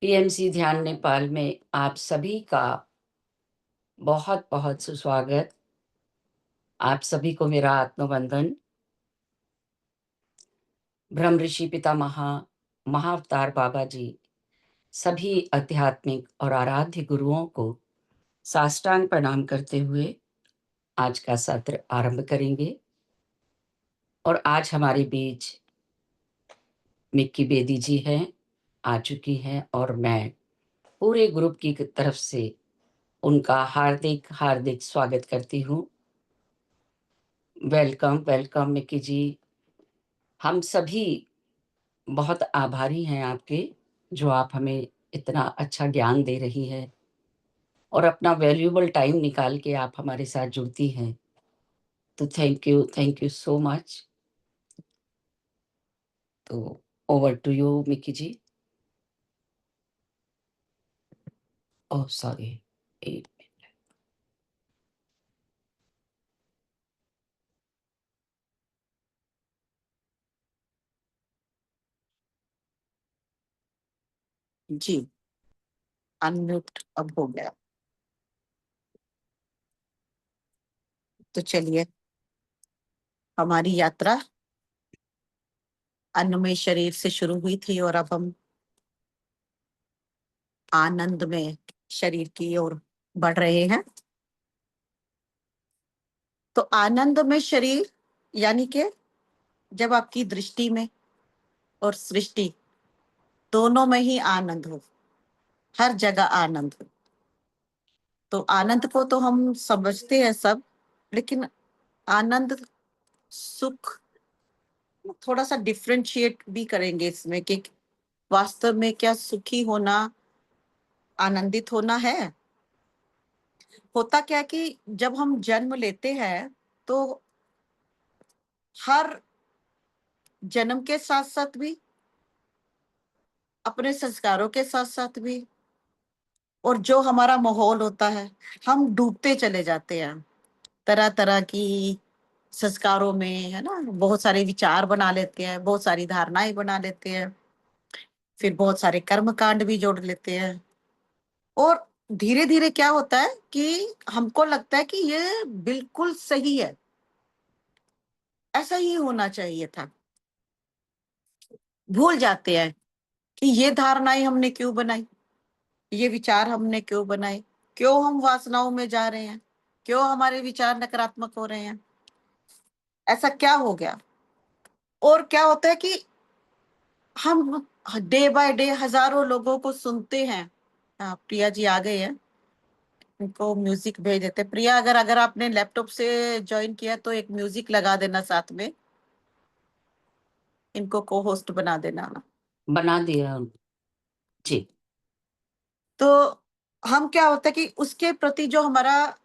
PMC ध्यान नेपाल में आप सभी का बहुत बहुत सुस्वागत। आप सभी को मेरा आत्मवंदन। ब्रह्म ऋषि पितामह महाअवतार बाबा जी सभी आध्यात्मिक और आराध्य गुरुओं को साष्टांग प्रणाम करते हुए आज का सत्र आरंभ करेंगे। और आज हमारे बीच मिक्की बेदी जी हैं, आ चुकी हैं, और मैं पूरे ग्रुप की तरफ से उनका हार्दिक हार्दिक स्वागत करती हूँ। वेलकम वेलकम मिक्की जी। हम सभी बहुत आभारी हैं आपके, जो आप हमें इतना अच्छा ज्ञान दे रही है और अपना वैल्यूएबल टाइम निकाल के आप हमारे साथ जुड़ती हैं। तो थैंक यू सो मच। तो over to you Miki ji. Oh sorry. जी अनम्यूट अब हो गया। तो चलिए, हमारी यात्रा अन्नमय शरीर से शुरू हुई थी और अब हम आनंद में शरीर की ओर बढ़ रहे हैं। तो आनंद में शरीर यानी कि जब आपकी दृष्टि में और सृष्टि दोनों में ही आनंद हो, हर जगह आनंद हो। तो आनंद को तो हम समझते हैं सब, लेकिन आनंद सुख थोड़ा सा डिफरेंशिएट भी करेंगे इसमें कि वास्तव में क्या सुखी होना, आनंदित होना है। होता क्या कि जब हम जन्म लेते हैं तो हर जन्म के साथ साथ भी, अपने संस्कारों के साथ साथ भी, और जो हमारा माहौल होता है, हम डूबते चले जाते हैं तरह तरह की संस्कारों में, है ना। बहुत सारे विचार बना लेते हैं, बहुत सारी धारणाएं बना लेते हैं, फिर बहुत सारे कर्म कांड भी जोड़ लेते हैं। और धीरे धीरे क्या होता है कि हमको लगता है कि ये बिल्कुल सही है, ऐसा ही होना चाहिए था। भूल जाते हैं कि ये धारणाएं हमने क्यों बनाई, ये विचार हमने क्यों बनाए, क्यों हम वासनाओं में जा रहे हैं, क्यों हमारे विचार नकारात्मक हो रहे हैं, ऐसा क्या हो गया। और क्या होता है कि हम डे बाय डे हजारों लोगों को सुनते हैं। प्रिया जी आ गए हैं, इनको म्यूजिक भेज देते। प्रिया, अगर अगर आपने लैपटॉप से ज्वाइन किया तो एक म्यूजिक लगा देना, साथ में इनको को होस्ट बना देना। बना दिया जी। तो हम क्या होता है कि उसके प्रति जो हमारा,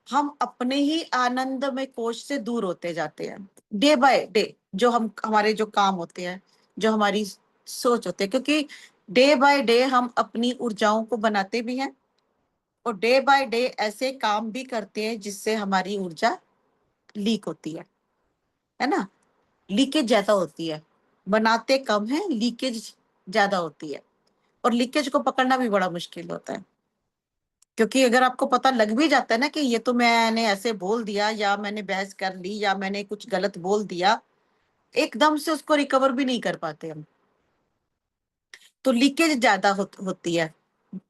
हम अपने ही आनंद में कोश से दूर होते जाते हैं डे बाय डे। जो हम हमारे जो काम होते हैं, जो हमारी सोच होती है, क्योंकि डे बाय डे हम अपनी ऊर्जाओं को बनाते भी हैं और डे बाय डे ऐसे काम भी करते हैं जिससे हमारी ऊर्जा लीक होती है ना। लीकेज ज्यादा होती है, बनाते कम है, लीकेज ज्यादा होती है। और लीकेज को पकड़ना भी बड़ा मुश्किल होता है, क्योंकि अगर आपको पता लग भी जाता है ना कि ये तो मैंने ऐसे बोल दिया, या मैंने बहस कर ली, या मैंने कुछ गलत बोल दिया, एकदम से उसको रिकवर भी नहीं कर पाते हम। तो लीकेज ज्यादा होती है।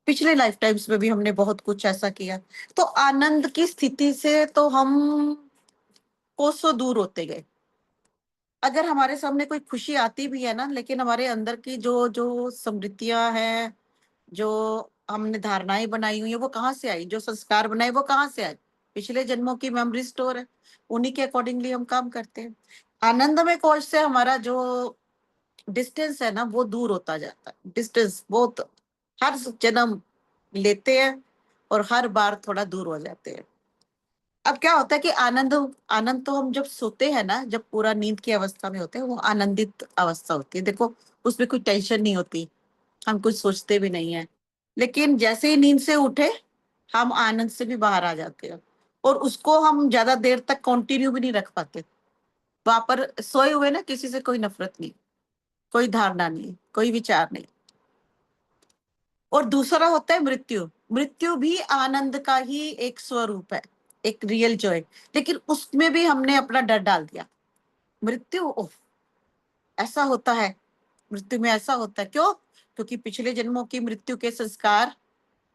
पिछले लाइफ टाइम्स में भी हमने बहुत कुछ ऐसा किया। तो आनंद की स्थिति से तो हम कोसों दूर होते गए। अगर हमारे सामने कोई खुशी आती भी है ना, लेकिन हमारे अंदर की जो जो स्मृतियां हैं, जो हमने धारणाएं बनाई हुई है, वो कहाँ से आई, जो संस्कार बनाए वो कहाँ से आए, पिछले जन्मों की मेमोरी स्टोर है। उन्हीं के अकॉर्डिंगली हम काम करते हैं। आनंदमय कोश से हमारा जो डिस्टेंस है ना, वो दूर होता जाता है। डिस्टेंस बहुत, हर जन्म लेते हैं और हर बार थोड़ा दूर हो जाते हैं। अब क्या होता है कि आनंद, आनंद तो हम जब सोते हैं ना, जब पूरा नींद की अवस्था में होते हैं, वो आनंदित अवस्था होती है। देखो, उसमें कोई टेंशन नहीं होती, हम कुछ सोचते भी नहीं है। लेकिन जैसे ही नींद से उठे, हम आनंद से भी बाहर आ जाते हैं और उसको हम ज्यादा देर तक कंटिन्यू भी नहीं रख पाते। वहां पर सोए हुए ना, किसी से कोई नफरत नहीं, कोई धारणा नहीं, कोई विचार नहीं, और दूसरा होता है मृत्यु। मृत्यु भी आनंद का ही एक स्वरूप है, एक रियल जॉय। लेकिन उसमें भी हमने अपना डर डाल दिया। मृत्यु, ओह, ऐसा होता है, मृत्यु में ऐसा होता है, क्यों? क्योंकि पिछले जन्मों की मृत्यु के संस्कार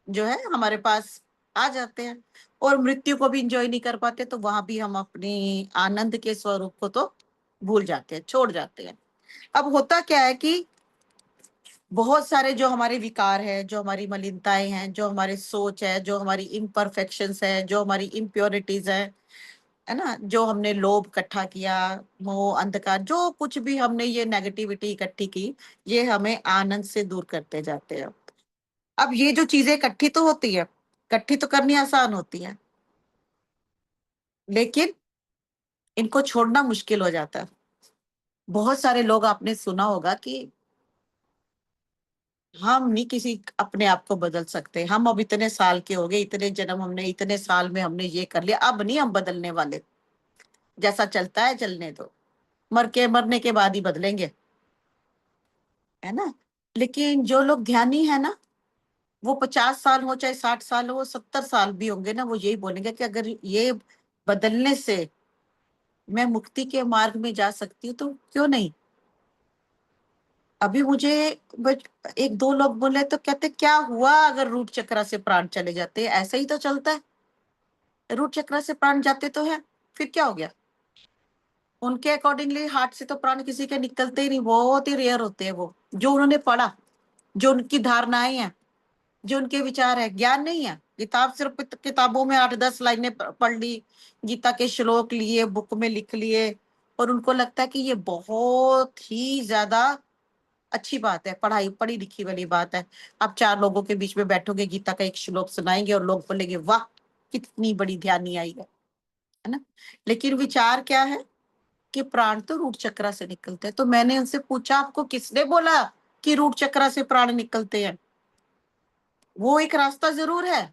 जो है हमारे पास आ जाते हैं, और मृत्यु को भी इंजॉय नहीं कर पाते, तो वहां भी हम अपनी आनंद के स्वरूप को तो भूल जाते हैं, छोड़ जाते हैं। अब होता क्या है कि बहुत सारे जो हमारे विकार है, जो हमारी मलिनताएं हैं, जो हमारी सोच है, जो हमारी इम्परफेक्शंस है, जो हमारी इम्प्योरिटीज है ना, जो हमने लोभ इकट्ठा किया, मोह, अंधकार, जो कुछ भी हमने ये नेगेटिविटी इकट्ठी की, ये हमें आनंद से दूर करते जाते हैं। अब ये जो चीजें इकट्ठी तो होती है, इकट्ठी तो करनी आसान होती है, लेकिन इनको छोड़ना मुश्किल हो जाता है। बहुत सारे लोग, आपने सुना होगा कि हम नहीं किसी अपने आप को बदल सकते, हम अब इतने साल के हो गए, इतने जन्म हमने, इतने साल में हमने ये कर लिया, अब नहीं हम बदलने वाले, जैसा चलता है चलने दो, मरने के बाद ही बदलेंगे, है ना। लेकिन जो लोग ध्यानी है ना, वो 50 साल हो चाहे 60 साल हो, वो 70 साल भी होंगे ना, वो यही बोलेंगे कि अगर ये बदलने से मैं मुक्ति के मार्ग में जा सकती हूँ तो क्यों नहीं। अभी मुझे एक दो लोग बोले तो कहते, क्या हुआ अगर रूट चक्रा से प्राण चले जाते, ऐसे ही तो चलता है, रूट चक्र से प्राण जाते तो है, फिर क्या हो गया। उनके अकॉर्डिंगली हार्ट से तो प्राण किसी के निकलते ही नहीं, बहुत ही रेयर होते हैं वो, जो उन्होंने पढ़ा, जो उनकी धारणाएं हैं, जो उनके विचार है, ज्ञान नहीं है। किताब सिर्फ किताबों में 8-10 लाइनें पढ़ ली, गीता के श्लोक लिए, बुक में लिख लिए, और उनको लगता है कि ये बहुत ही ज्यादा अच्छी बात है, पढ़ाई पढ़ी लिखी वाली बात है। आप 4 लोगों के बीच में बैठोगे, गीता का एक श्लोक सुनाएंगे और लोग बोलेंगे वाह, कितनी बड़ी ध्यानी आई है ना। लेकिन विचार क्या है कि प्राण तो रूट चक्र से निकलते हैं। तो मैंने उनसे पूछा, आपको किसने बोला कि रूट चक्र से प्राण निकलते हैं? वो एक रास्ता जरूर है।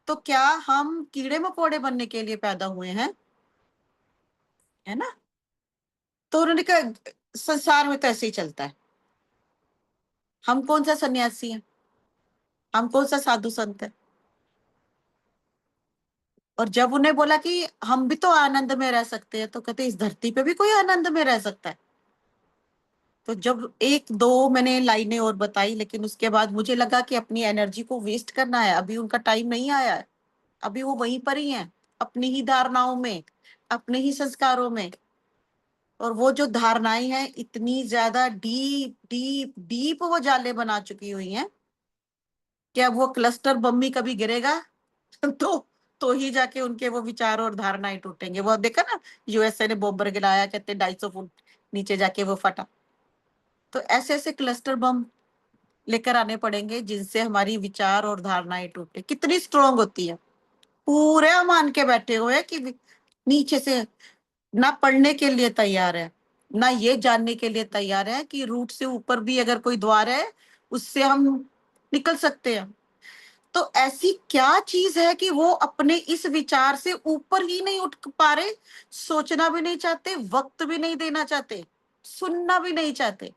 तो क्या हम कीड़े मकोड़े बनने के लिए पैदा हुए हैं? है ना। तो उन्होंने कहा संसार में तो ऐसे ही चलता है, हम कौन सा सन्यासी हैं, हम कौन सा साधु संत है। और जब उन्हें बोला कि हम भी तो आनंद में रह सकते हैं, तो कहते इस धरती पे भी कोई आनंद में रह सकता है। तो जब एक दो मैंने लाइनें और बताई, लेकिन उसके बाद मुझे लगा कि अपनी एनर्जी को वेस्ट करना है, अभी उनका टाइम नहीं आया है, अभी वो वहीं पर ही हैं, अपनी ही धारणाओं में, अपने ही संस्कारों में। और वो जो धारणाएं हैं इतनी ज्यादा डीप डीप डीप वो जाले बना चुकी हुई हैं कि अब वो क्लस्टर बम ही कभी गिरेगा तो ही जाके उनके वो विचार और धारणाएं टूटेंगे। वो देखा ना, यूएसए ने बॉम्बर गिराया, कहते 250 फुट नीचे जाके वो फटा। तो ऐसे ऐसे क्लस्टर बम लेकर आने पड़ेंगे जिनसे हमारी विचार और धारणाएं टूटे। कितनी स्ट्रोंग होती है, पूरे मान के बैठे हुए हैं कि नीचे से ना पढ़ने के लिए तैयार है, ना ये जानने के लिए तैयार है कि रूट से ऊपर भी अगर कोई द्वार है उससे हम निकल सकते हैं। तो ऐसी क्या चीज है कि वो अपने इस विचार से ऊपर ही नहीं उठ पा रहे, सोचना भी नहीं चाहते, वक्त भी नहीं देना चाहते, सुनना भी नहीं चाहते,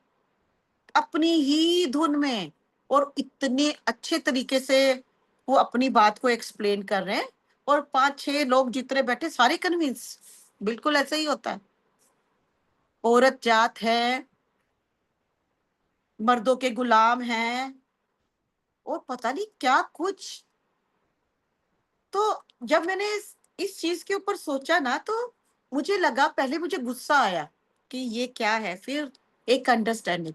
अपनी ही धुन में, और इतने अच्छे तरीके से वो अपनी बात को एक्सप्लेन कर रहे हैं, और 5-6 लोग जितने बैठे सारे कन्विंस। बिल्कुल ऐसा ही होता है, औरत जात है, मर्दों के गुलाम हैं, और पता नहीं क्या कुछ। तो जब मैंने इस चीज के ऊपर सोचा ना, तो मुझे लगा, पहले मुझे गुस्सा आया कि ये क्या है, फिर एक अंडरस्टैंडिंग।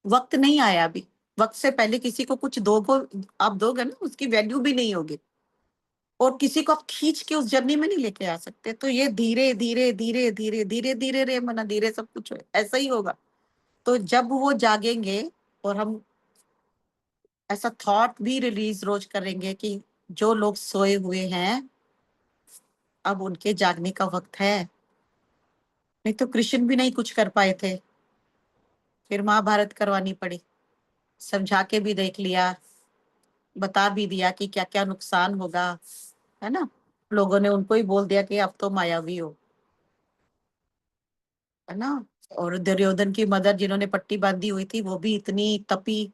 वक्त नहीं आया अभी, वक्त से पहले किसी को कुछ दोगे, आप दोगे ना, उसकी वैल्यू भी नहीं होगी, और किसी को आप खींच के उस जर्नी में नहीं लेके आ सकते। तो ये धीरे धीरे धीरे धीरे धीरे धीरे रे मना धीरे सब कुछ ऐसा ही होगा। तो जब वो जागेंगे, और हम ऐसा थॉट भी रिलीज रोज करेंगे कि जो लोग सोए हुए हैं अब उनके जागने का वक्त है। नहीं तो कृष्ण भी नहीं कुछ कर पाए थे, फिर महाभारत करवानी पड़ी, समझा के भी देख लिया, बता भी दिया कि क्या क्या नुकसान होगा, है ना। लोगों ने उनको ही बोल दिया कि अब तो मायावी हो, है ना। और दुर्योधन की मदर जिन्होंने पट्टी बांधी हुई थी, वो भी इतनी तपी,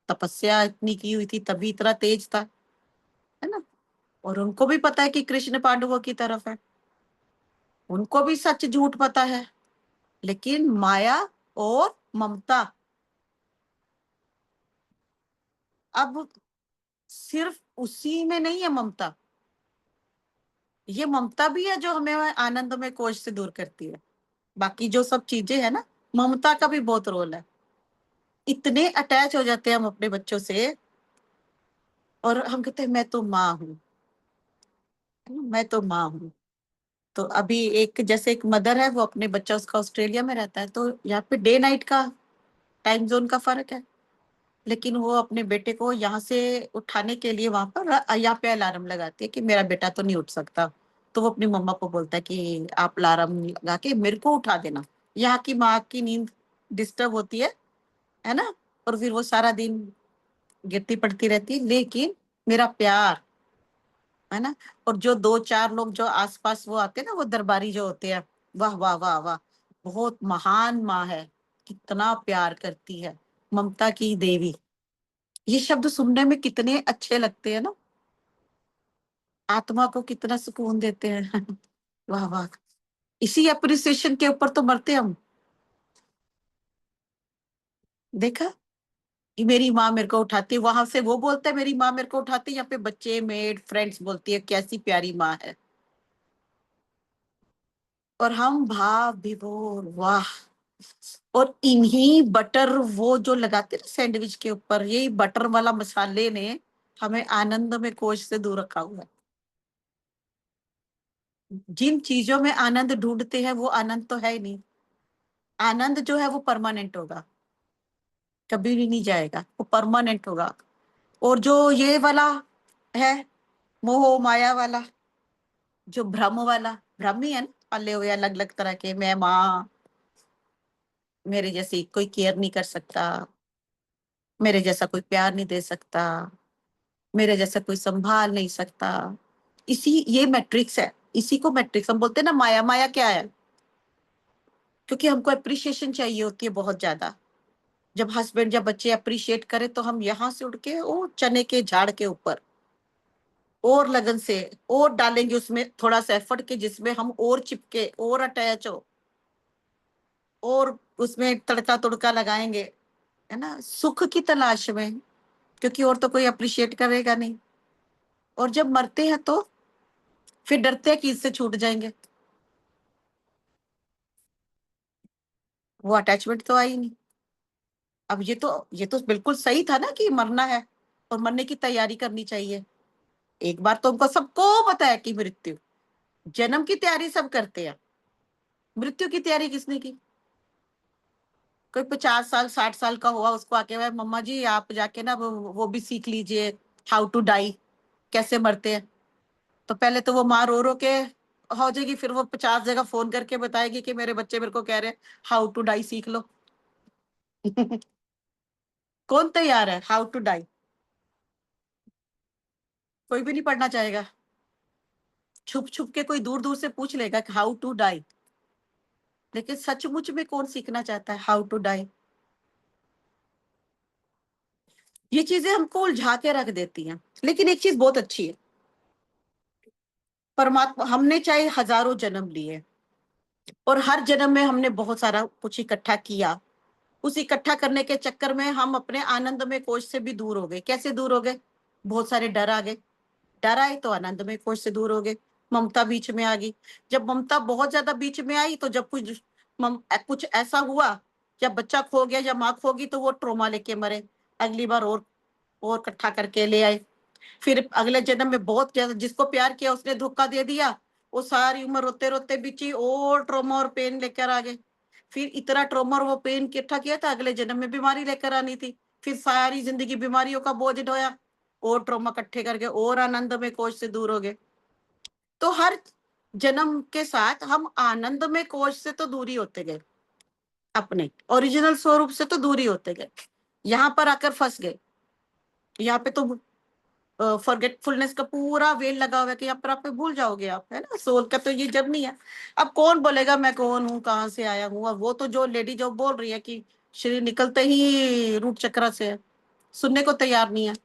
तपस्या इतनी की हुई थी तभी इतना तेज था, है ना। और उनको भी पता है कि कृष्ण पांडवों की तरफ है, उनको भी सच झूठ पता है, लेकिन माया और ममता, अब सिर्फ उसी में नहीं है ममता, ये ममता भी है जो हमें आनंद में कोश से दूर करती है। बाकी जो सब चीजें है ना, ममता का भी बहुत रोल है। इतने अटैच हो जाते हैं हम अपने बच्चों से, और हम कहते हैं मैं तो माँ हूँ, मैं तो माँ हूँ। तो अभी एक जैसे एक मदर है, वो अपने बच्चा उसका ऑस्ट्रेलिया में रहता है, तो यहाँ पे डे नाइट का टाइम जोन का फर्क है, लेकिन वो अपने बेटे को यहाँ से उठाने के लिए वहां पर यहाँ पे अलार्म लगाती है कि मेरा बेटा तो नहीं उठ सकता। तो वो अपनी मम्मा को बोलता है कि आप अलार्म लगा के मेरे को उठा देना। यहाँ की माँ की नींद डिस्टर्ब होती है ना, और फिर वो सारा दिन गिरती पड़ती रहती है, लेकिन मेरा प्यार, है ना। और जो दो चार लोग जो आसपास वो आते हैं ना, वो दरबारी जो होते हैं, वाह वाह वाह वाह, बहुत महान माँ है, कितना प्यार करती है, ममता की देवी। ये शब्द सुनने में कितने अच्छे लगते हैं ना, आत्मा को कितना सुकून देते हैं। वाह वाह, इसी अप्रिसिएशन के ऊपर तो मरते हम। देखा कि मेरी माँ मेरे को उठाती है, वहां से वो बोलते हैं मेरी माँ मेरे को उठाती है, यहाँ पे बच्चे मेड फ्रेंड्स बोलती है कैसी प्यारी माँ है। और हम भाव विभोर, वाह। और इन्हीं बटर वो जो लगाते हैं सैंडविच के ऊपर, यही बटर वाला मसाले ने हमें आनंद में कोश से दूर रखा हुआ है। जिन चीजों में आनंद ढूंढते हैं वो आनंद तो है ही नहीं। आनंद जो है वो परमानेंट होगा, कभी भी नहीं जाएगा, वो परमानेंट होगा। और जो ये वाला है, मोह माया वाला, जो भ्रम वाला, भ्रम ही है ना, पाले हुए अलग अलग तरह के, मैं माँ, मेरे जैसी कोई केयर नहीं कर सकता, मेरे जैसा कोई प्यार नहीं दे सकता, मेरे जैसा कोई संभाल नहीं सकता। इसी ये मैट्रिक्स है, इसी को मैट्रिक्स हम बोलते हैं ना। माया, माया क्या है? क्योंकि हमको अप्रिशिएशन चाहिए होती है बहुत ज्यादा। जब हस्बैंड या बच्चे अप्रिशिएट करे तो हम यहाँ से उठ के वो चने के झाड़ के ऊपर और लगन से और डालेंगे उसमें थोड़ा सा एफर्ट के, जिसमें हम और चिपके और अटैच हो और उसमें तड़का तुड़का लगाएंगे, है ना, सुख की तलाश में, क्योंकि और तो कोई अप्रिशिएट करेगा नहीं। और जब मरते हैं तो फिर डरते हैं कि इससे छूट जाएंगे, वो अटैचमेंट तो आई नहीं। अब ये तो बिल्कुल सही था ना कि मरना है और मरने की तैयारी करनी चाहिए। एक बार तो उनको सबको पता है कि मृत्यु, जन्म की तैयारी सब करते हैं, मृत्यु की तैयारी किसने की? कोई 50 साल 60 साल का हुआ, उसको आके भाई मम्मा जी आप जाके ना वो भी सीख लीजिए, हाउ टू डाई, कैसे मरते हैं। तो पहले तो वो माँ रो रो के हो जाएगी, फिर वो 50 जगह फोन करके बताएगी कि मेरे बच्चे मेरे को कह रहे हैं हाउ टू डाई सीख लो। कौन तैयार है हाउ टू डाई? कोई भी नहीं पढ़ना चाहेगा। छुप छुप के कोई दूर दूर से पूछ लेगा कि हाउ टू डाई, लेकिन सचमुच में कौन सीखना चाहता है हाउ टू डाई? ये चीजें हमको उलझा के रख देती हैं। लेकिन एक चीज बहुत अच्छी है, परमात्मा, हमने चाहे हजारों जन्म लिए और हर जन्म में हमने बहुत सारा कुछ इकट्ठा किया, उस इकट्ठा करने के चक्कर में हम अपने आनंदमय कोश से भी दूर हो गए। कैसे दूर हो गए? बहुत सारे डर आ गए, डर आए तो आनंदमय कोश से दूर हो गए। ममता बीच में आ गई, जब ममता बहुत ज्यादा बीच में आई तो जब कुछ ऐसा हुआ, जब बच्चा खो गया या माँ खो गई, तो वो ट्रोमा लेके मरे, अगली बार और इकट्ठा करके ले आए। फिर अगले जन्म में बहुत ज्यादा जिसको प्यार किया उसने धोखा दे दिया, वो सारी उम्र रोते रोते बिची और ट्रोमा और पेन लेकर आ गए। फिर इतना ट्रोमा और वो पेन इकट्ठा किया था, अगले जन्म में बीमारी लेकर आनी थी, फिर सारी जिंदगी बीमारियों का बोझ ढोया और ट्रोमा इकट्ठे करके और आनंद में कोश से दूर हो गए। तो हर जन्म के साथ हम आनंद में कोश से तो दूरी होते गए, अपने ओरिजिनल स्वरूप से तो दूरी होते गए, यहाँ पर आकर फंस गए। यहाँ पे तो फॉरगेटफुलनेस का पूरा वेल लगा हुआ है कि यहाँ पर आप भूल जाओगे आप, है ना। सोल का तो ये जर्नी है। अब कौन बोलेगा मैं कौन हूँ, कहाँ से आया हूँ? अब वो तो जो लेडी जो बोल रही है कि शरीर निकलते ही रूट चक्र से है, सुनने को तैयार नहीं है।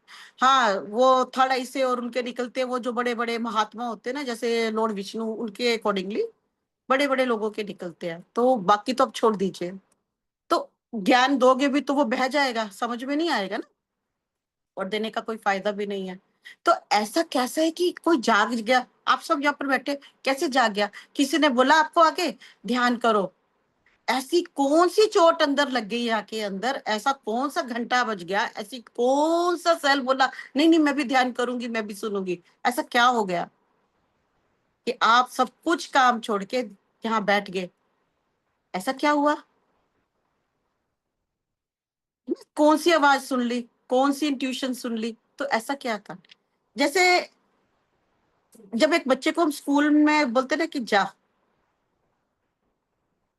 हाँ, वो थर्ड आई से और उनके निकलते हैं वो जो बड़े बड़े महात्मा होते हैं ना, जैसे लॉर्ड विष्णु, उनके अकॉर्डिंगली बड़े बड़े लोगों के निकलते हैं। तो बाकी तो अब छोड़ दीजिए। तो ज्ञान दोगे भी तो वो बह जाएगा, समझ में नहीं आएगा ना, और देने का कोई फायदा भी नहीं है। तो ऐसा कैसा है कि कोई जाग गया, आप सब यहाँ पर बैठे, कैसे जाग गया? किसी ने बोला आपको आके ध्यान करो? ऐसी कौन सी चोट अंदर लग गई यहाँ के अंदर, ऐसा कौन सा घंटा बज गया, ऐसी कौन सा सेल बोला नहीं नहीं मैं भी ध्यान करूंगी, मैं भी सुनूंगी? ऐसा क्या हो गया कि आप सब कुछ काम छोड़ के यहाँ बैठ गए? ऐसा क्या हुआ? कौन सी आवाज सुन ली, कौन सी इंट्यूशन सुन ली? तो ऐसा क्या था? जैसे जब एक बच्चे को हम स्कूल में बोलते ना कि जा,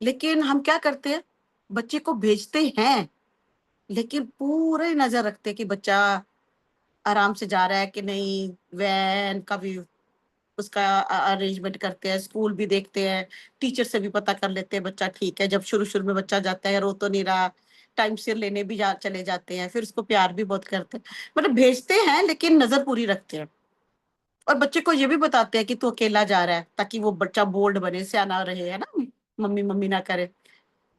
लेकिन हम क्या करते हैं, बच्चे को भेजते हैं लेकिन पूरे नजर रखते हैं कि बच्चा आराम से जा रहा है कि नहीं, वैन का भी उसका अरेंजमेंट करते हैं, स्कूल भी देखते हैं, टीचर से भी पता कर लेते हैं बच्चा ठीक है। जब शुरू शुरू में बच्चा जाता है, रो तो नहीं रहा, टाइम से लेने भी चले जाते हैं, फिर उसको प्यार भी बहुत करते हैं। मतलब भेजते हैं लेकिन नजर पूरी रखते हैं। और बच्चे को ये भी बताते हैं कि तू अकेला जा रहा है, ताकि वो बच्चा बोल्ड बने, सियाना रहे, है ना, मम्मी मम्मी ना करे।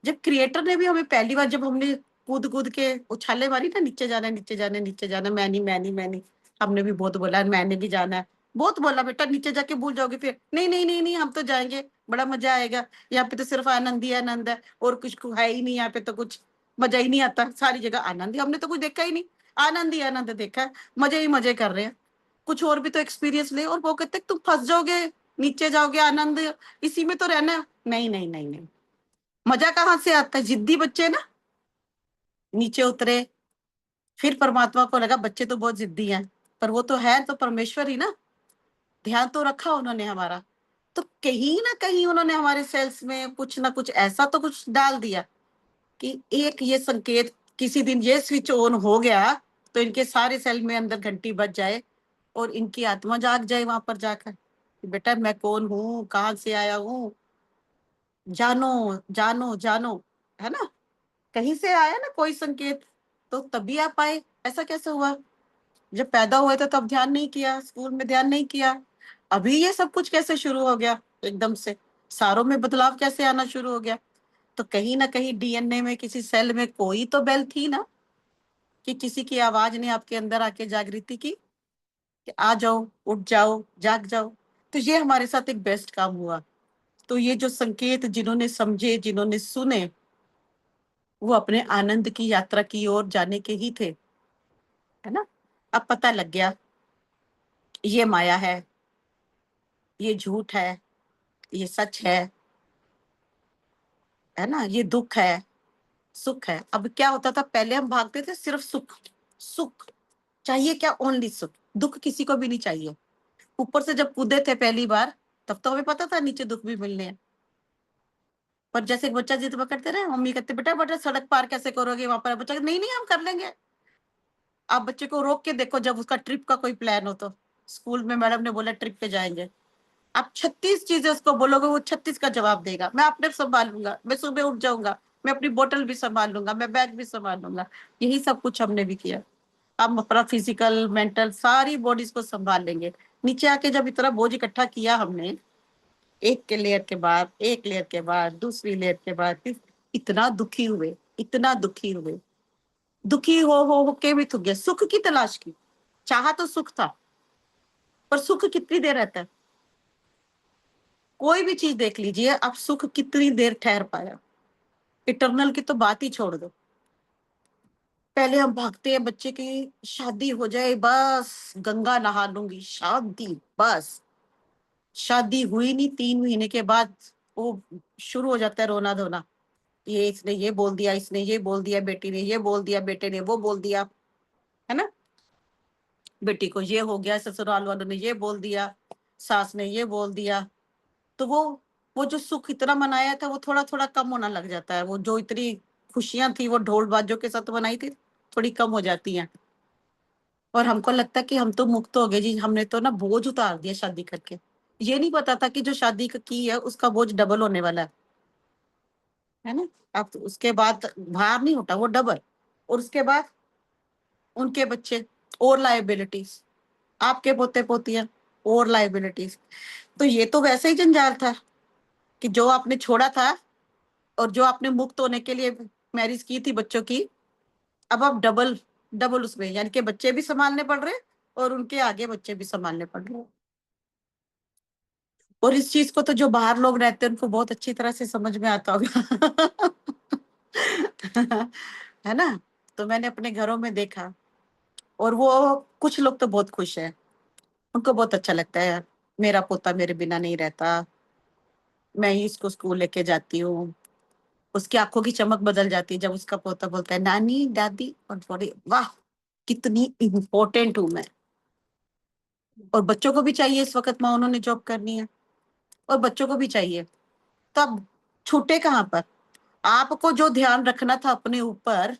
जब क्रिएटर ने भी हमें पहली बार, जब हमने कूद कूद के उछाले मारी ना, नीचे जाना है, नीचे जाना है, नीचे जाना है, मैं नहीं मैं नहीं मैं नहीं, हमने भी बहुत बोला मैंने भी जाना है, बहुत बोला बेटा नीचे जाके भूल जाओगे, फिर नहीं नहीं नहीं नहीं हम तो जाएंगे, बड़ा मजा आएगा, यहाँ पे तो सिर्फ आनंद ही आनंद है, और कुछ है ही नहीं, यहाँ पे तो कुछ मजा ही नहीं आता, सारी जगह आनंद ही, हमने तो कुछ देखा ही नहीं, आनंद ही आनंद देखा है, मजे ही मजे कर रहे हैं, कुछ और भी तो एक्सपीरियंस ले। और वो कहते तुम फंस जाओगे, नीचे जाओगे, आनंद इसी में तो रहना है। नहीं नहीं नहीं नहीं, मजा कहाँ से आता है? जिद्दी बच्चे ना, नीचे उतरे, फिर परमात्मा को लगा बच्चे तो बहुत जिद्दी हैं, पर वो तो है तो परमेश्वर ही ना, ध्यान तो रखा उन्होंने हमारा। तो कहीं ना कहीं उन्होंने हमारे सेल्स में कुछ ना कुछ ऐसा तो कुछ डाल दिया कि एक ये संकेत, किसी दिन ये स्विच ऑन हो गया तो इनके सारे सेल में अंदर घंटी बज जाए और इनकी आत्मा जाग जाए वहां पर जाकर कि बेटा मैं कौन हूँ, कहाँ से आया हूँ, जानो जानो जानो, है ना? कहीं से आया ना कोई संकेत, तो तभी आप आए। ऐसा कैसे हुआ? जब पैदा हुए थे तब ध्यान नहीं किया, स्कूल में ध्यान नहीं किया, अभी ये सब कुछ कैसे शुरू हो गया एकदम से? सारों में बदलाव कैसे आना शुरू हो गया? तो कहीं ना कहीं डीएनए में किसी सेल में कोई तो बेल थी ना, कि किसी की आवाज ने आपके अंदर आके जागृति की कि आ जाओ, उठ जाओ, जाग जाओ। तो ये हमारे साथ एक बेस्ट काम हुआ। तो ये जो संकेत जिन्होंने समझे, जिन्होंने सुने, वो अपने आनंद की यात्रा की ओर जाने के ही थे, है ना? अब पता लग गया ये माया है, ये झूठ है, ये सच है ना, ये दुख है, सुख है। अब क्या होता था, पहले हम भागते थे सिर्फ सुख, सुख चाहिए क्या, ओनली सुख, दुख किसी को भी नहीं चाहिए। ऊपर से जब कूदे थे पहली बार, तब तो हमें पता था नीचे दुख भी मिलने हैं। पर जैसे एक बच्चा जिद पकड़ते रहे, मम्मी कहते बेटा बेटा सड़क पार कैसे करोगे वहां पर, बच्चा नहीं नहीं हम कर लेंगे। आप बच्चे को रोक के देखो, जब उसका ट्रिप का कोई प्लान हो, तो स्कूल में मैडम ने बोला ट्रिप पे जाएंगे, आप 36 चीजें उसको बोलोगे, वो 36 का जवाब देगा। मैं अपने संभाल लूंगा, मैं सुबह उठ जाऊंगा, मैं अपनी बोतल भी संभाल लूंगा, मैं बैग भी संभाल लूंगा। यही सब कुछ हमने भी किया। हम अपना फिजिकल मेंटल सारी बॉडीज को संभाल लेंगे। नीचे आके जब इतना बोझ इकट्ठा किया हमने, एक के लेयर के बाद एक लेयर के बाद दूसरी लेयर के बाद, फिर इतना दुखी हुए, इतना दुखी हुए, दुखी हो के भी थक गया, सुख की तलाश की, चाहा तो सुख था, पर सुख कितनी देर रहता है? कोई भी चीज देख लीजिए आप, सुख कितनी देर ठहर पाया? इटरनल की तो बात ही छोड़ दो। पहले हम भागते हैं बच्चे की शादी हो जाए, बस गंगा नहा लूंगी, शादी बस। शादी हुई नहीं, 3 महीने के बाद वो शुरू हो जाता है रोना धोना, ये इसने ये बोल दिया, इसने ये बोल दिया, बेटी ने ये बोल दिया, बेटे ने वो बोल दिया, है ना, बेटी को ये हो गया, ससुराल वालों ने ये बोल दिया, सास ने ये बोल दिया। तो वो जो सुख इतना मनाया था, वो थोड़ा थोड़ा कम होना लग जाता है। वो जो इतनी खुशियां थी वो ढोल बाजों के साथ मनाई थी, थोड़ी कम हो जाती हैं। और हमको लगता है कि हम तो मुक्त हो गए जी, हमने तो ना बोझ उतार दिया शादी करके। ये नहीं पता था कि जो शादी की है उसका बोझ डबल होने वाला है ना? अब उसके बाद भार नहीं उठा, वो डबल। और उसके बाद उनके बच्चे और लाइबिलिटीज, आपके पोते पोतियां और लाइबिलिटीज। तो ये तो वैसे ही जंजाल था कि जो आपने छोड़ा था और जो आपने मुक्त होने के लिए मैरिज की थी बच्चों की, अब आप डबल डबल उसमें, यानी कि बच्चे भी संभालने पड़ रहे और उनके आगे बच्चे भी संभालने पड़ रहे। और इस चीज को तो जो बाहर लोग रहते हैं उनको बहुत अच्छी तरह से समझ में आता होगा। है ना? तो मैंने अपने घरों में देखा, और वो कुछ लोग तो बहुत खुश हैं, उनको बहुत अच्छा लगता है, मेरा पोता मेरे बिना नहीं रहता, मैं ही इसको स्कूल लेके जाती हूँ। उसकी आंखों की चमक बदल जाती है जब उसका पोता बोलता है नानी दादी, और थोड़ी वाह कितनी इम्पोर्टेंट हूं मैं। और बच्चों को भी चाहिए, इस वक्त माँ उन्होंने जॉब करनी है और बच्चों को भी चाहिए। तब छूटे कहाँ पर? आपको जो ध्यान रखना था अपने ऊपर,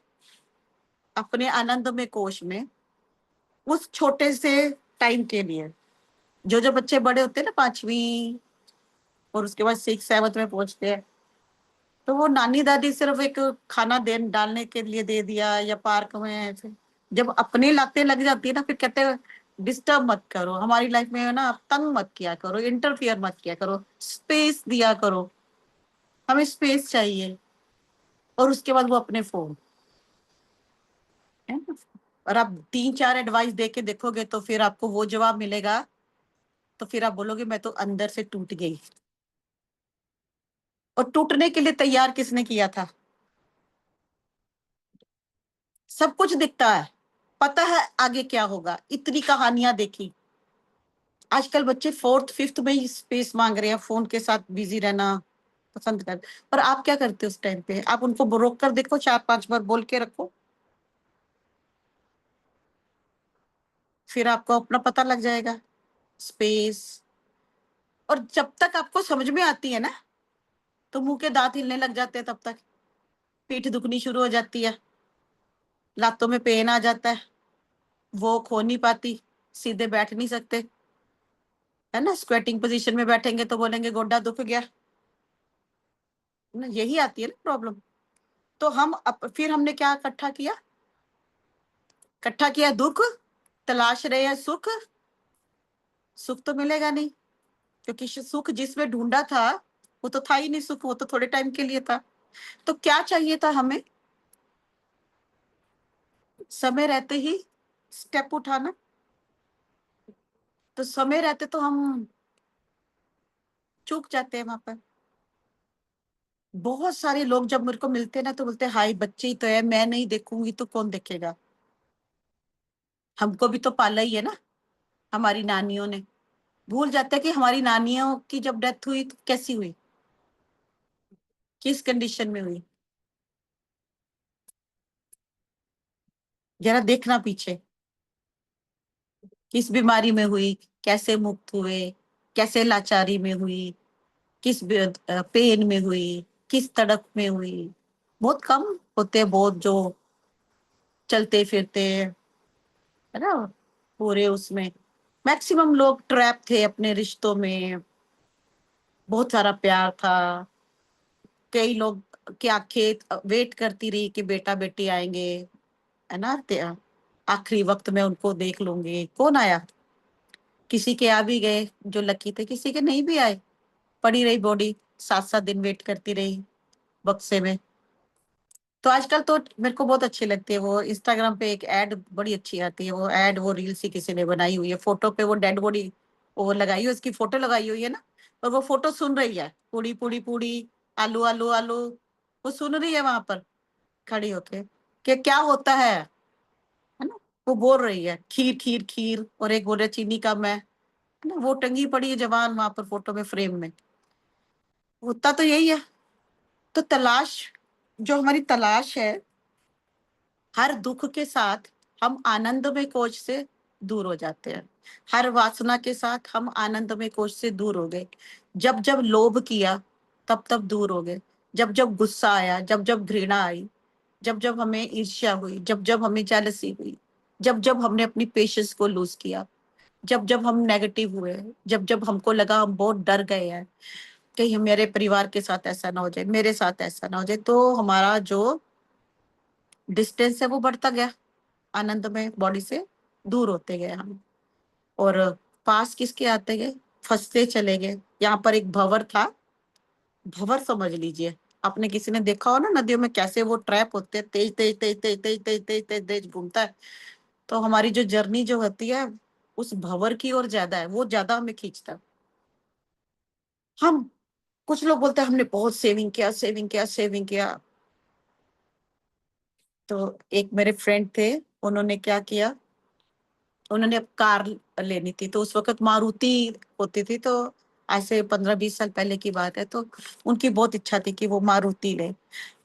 अपने आनंदमय कोश में, उस छोटे से टाइम के लिए, जो जो बच्चे बड़े होते हैं ना, 5वीं और उसके बाद 6 7 में पहुंचते हैं, तो वो नानी दादी सिर्फ एक खाना दे डालने के लिए दे दिया, या पार्क में ऐसे। जब अपने लाते लग जाती है ना, फिर कहते हैं डिस्टर्ब मत करो हमारी लाइफ में, है ना, आप तंग मत किया करो, इंटरफियर मत किया करो, स्पेस दिया करो, हमें स्पेस चाहिए। और उसके बाद वो अपने फोन, है ना। और आप 3 4 एडवाइस दे के देखोगे तो फिर आपको वो जवाब मिलेगा, तो फिर आप बोलोगे मैं तो अंदर से टूट गई। और टूटने के लिए तैयार किसने किया था? सब कुछ दिखता है, पता है आगे क्या होगा, इतनी कहानियां देखी। आजकल बच्चे 4th 5th में ही स्पेस मांग रहे हैं, फोन के साथ बिजी रहना पसंद कर। पर आप क्या करते हो उस टाइम पे? आप उनको रोक कर देखो, 4 5 बार बोल के रखो, फिर आपको अपना पता लग जाएगा स्पेस। और जब तक आपको समझ में आती है ना, तो मुंह के दांत हिलने लग जाते हैं, तब तक पीठ दुखनी शुरू हो जाती है, लातों में पेन आ जाता है, वो खो नहीं पाती, सीधे बैठ नहीं सकते, है ना, स्क्वेटिंग पोजीशन में बैठेंगे तो बोलेंगे गोड्डा दुख गया ना, यही आती है ना प्रॉब्लम। तो फिर हमने क्या इकट्ठा किया? इकट्ठा किया दुख, तलाश रहे हैं सुख। सुख तो मिलेगा नहीं, क्योंकि सुख जिसमें ढूंढा था वो तो था ही नहीं सुख, वो तो थोड़े टाइम के लिए था। तो क्या चाहिए था हमें? समय रहते ही स्टेप उठाना। तो समय रहते तो हम चूक जाते हैं वहां पर। बहुत सारे लोग जब मेरे को मिलते हैं ना, तो बोलते हैं हाय बच्चे ही तो है, मैं नहीं देखूंगी तो कौन देखेगा? हमको भी तो पाला ही है ना हमारी नानियों ने। भूल जाते हैं कि हमारी नानियों की जब डेथ हुई तो कैसी हुई, किस कंडीशन में हुई। जरा देखना पीछे, किस बीमारी में हुई, कैसे मुक्त हुए, कैसे लाचारी में हुई, किस पेन में हुई, किस तड़प में हुई। बहुत कम होते हैं, बहुत जो चलते फिरते, है ना, पूरे उसमें। मैक्सिमम लोग ट्रैप थे अपने रिश्तों में, बहुत सारा प्यार था। कई लोग की आंखें वेट करती रही कि बेटा बेटी आएंगे, है ना, आखिरी वक्त में उनको देख लूंगी। कौन आया? किसी के आ भी गए जो लकी थे, किसी के नहीं भी आए, पड़ी रही बॉडी, 7 7 दिन वेट करती रही बक्से में। तो आजकल तो मेरे को बहुत अच्छी लगती है, वो इंस्टाग्राम पे एक ऐड बड़ी अच्छी आती है, वो ऐड, वो रील्स ही किसी ने बनाई हुई है, फोटो पे वो डेड बॉडी वो लगाई हुई, उसकी फोटो लगाई हुई है ना, और वो फोटो सुन रही है पूड़ी पूड़ी पूड़ी, आलू आलू आलू, वो सुन रही है वहां पर खड़ी होके कि क्या होता है ना। वो बोल रही है खीर खीर खीर, और एक बोल रहा है चीनी का मैं, है ना, वो टंगी पड़ी है जवान वहां पर फोटो में, फ्रेम में। होता तो यही है। तो तलाश, जो हमारी तलाश है, हर दुख के साथ हम आनंदमय कोश से दूर हो जाते हैं। हर वासना के साथ हम आनंदमय कोश से दूर हो गए। जब जब लोभ किया तब तब दूर हो गए। जब जब गुस्सा आया, जब जब घृणा आई, जब जब हमें ईर्ष्या हुई, जब जब हमें जेलसी हुई, जब जब हमने अपनी पेशेंस को लूज किया, जब जब हम नेगेटिव हुए, जब जब हमको लगा हम बहुत डर गए हैं कहीं मेरे परिवार के साथ ऐसा ना हो जाए, मेरे साथ ऐसा ना हो जाए, तो हमारा जो डिस्टेंस है वो बढ़ता गया। आनंद में बॉडी से दूर होते गए हम। और पास किसके आते गए, फंसते चले गए। यहाँ पर एक भंवर था, भंवर समझ लीजिए। आपने किसी ने देखा हो ना नदियों में कैसे वो ट्रैप होते हैं, तेज तेज तेज तेज तेज तेज तेज तेज तेज घूमता है। तो हमारी जो जर्नी जो होती है उस भंवर की ओर ज्यादा है, वो ज्यादा हमें खींचता है। हम, कुछ लोग बोलते हैं हमने बहुत सेविंग किया सेविंग किया सेविंग किया। तो एक मेरे फ्रेंड थे, उन्होंने क्या किया, उन्होंने अब कार लेनी थी। तो उस वक्त मारुति होती थी, तो आज से 15-20 साल पहले की बात है। तो उनकी बहुत इच्छा थी कि वो मारुति ले।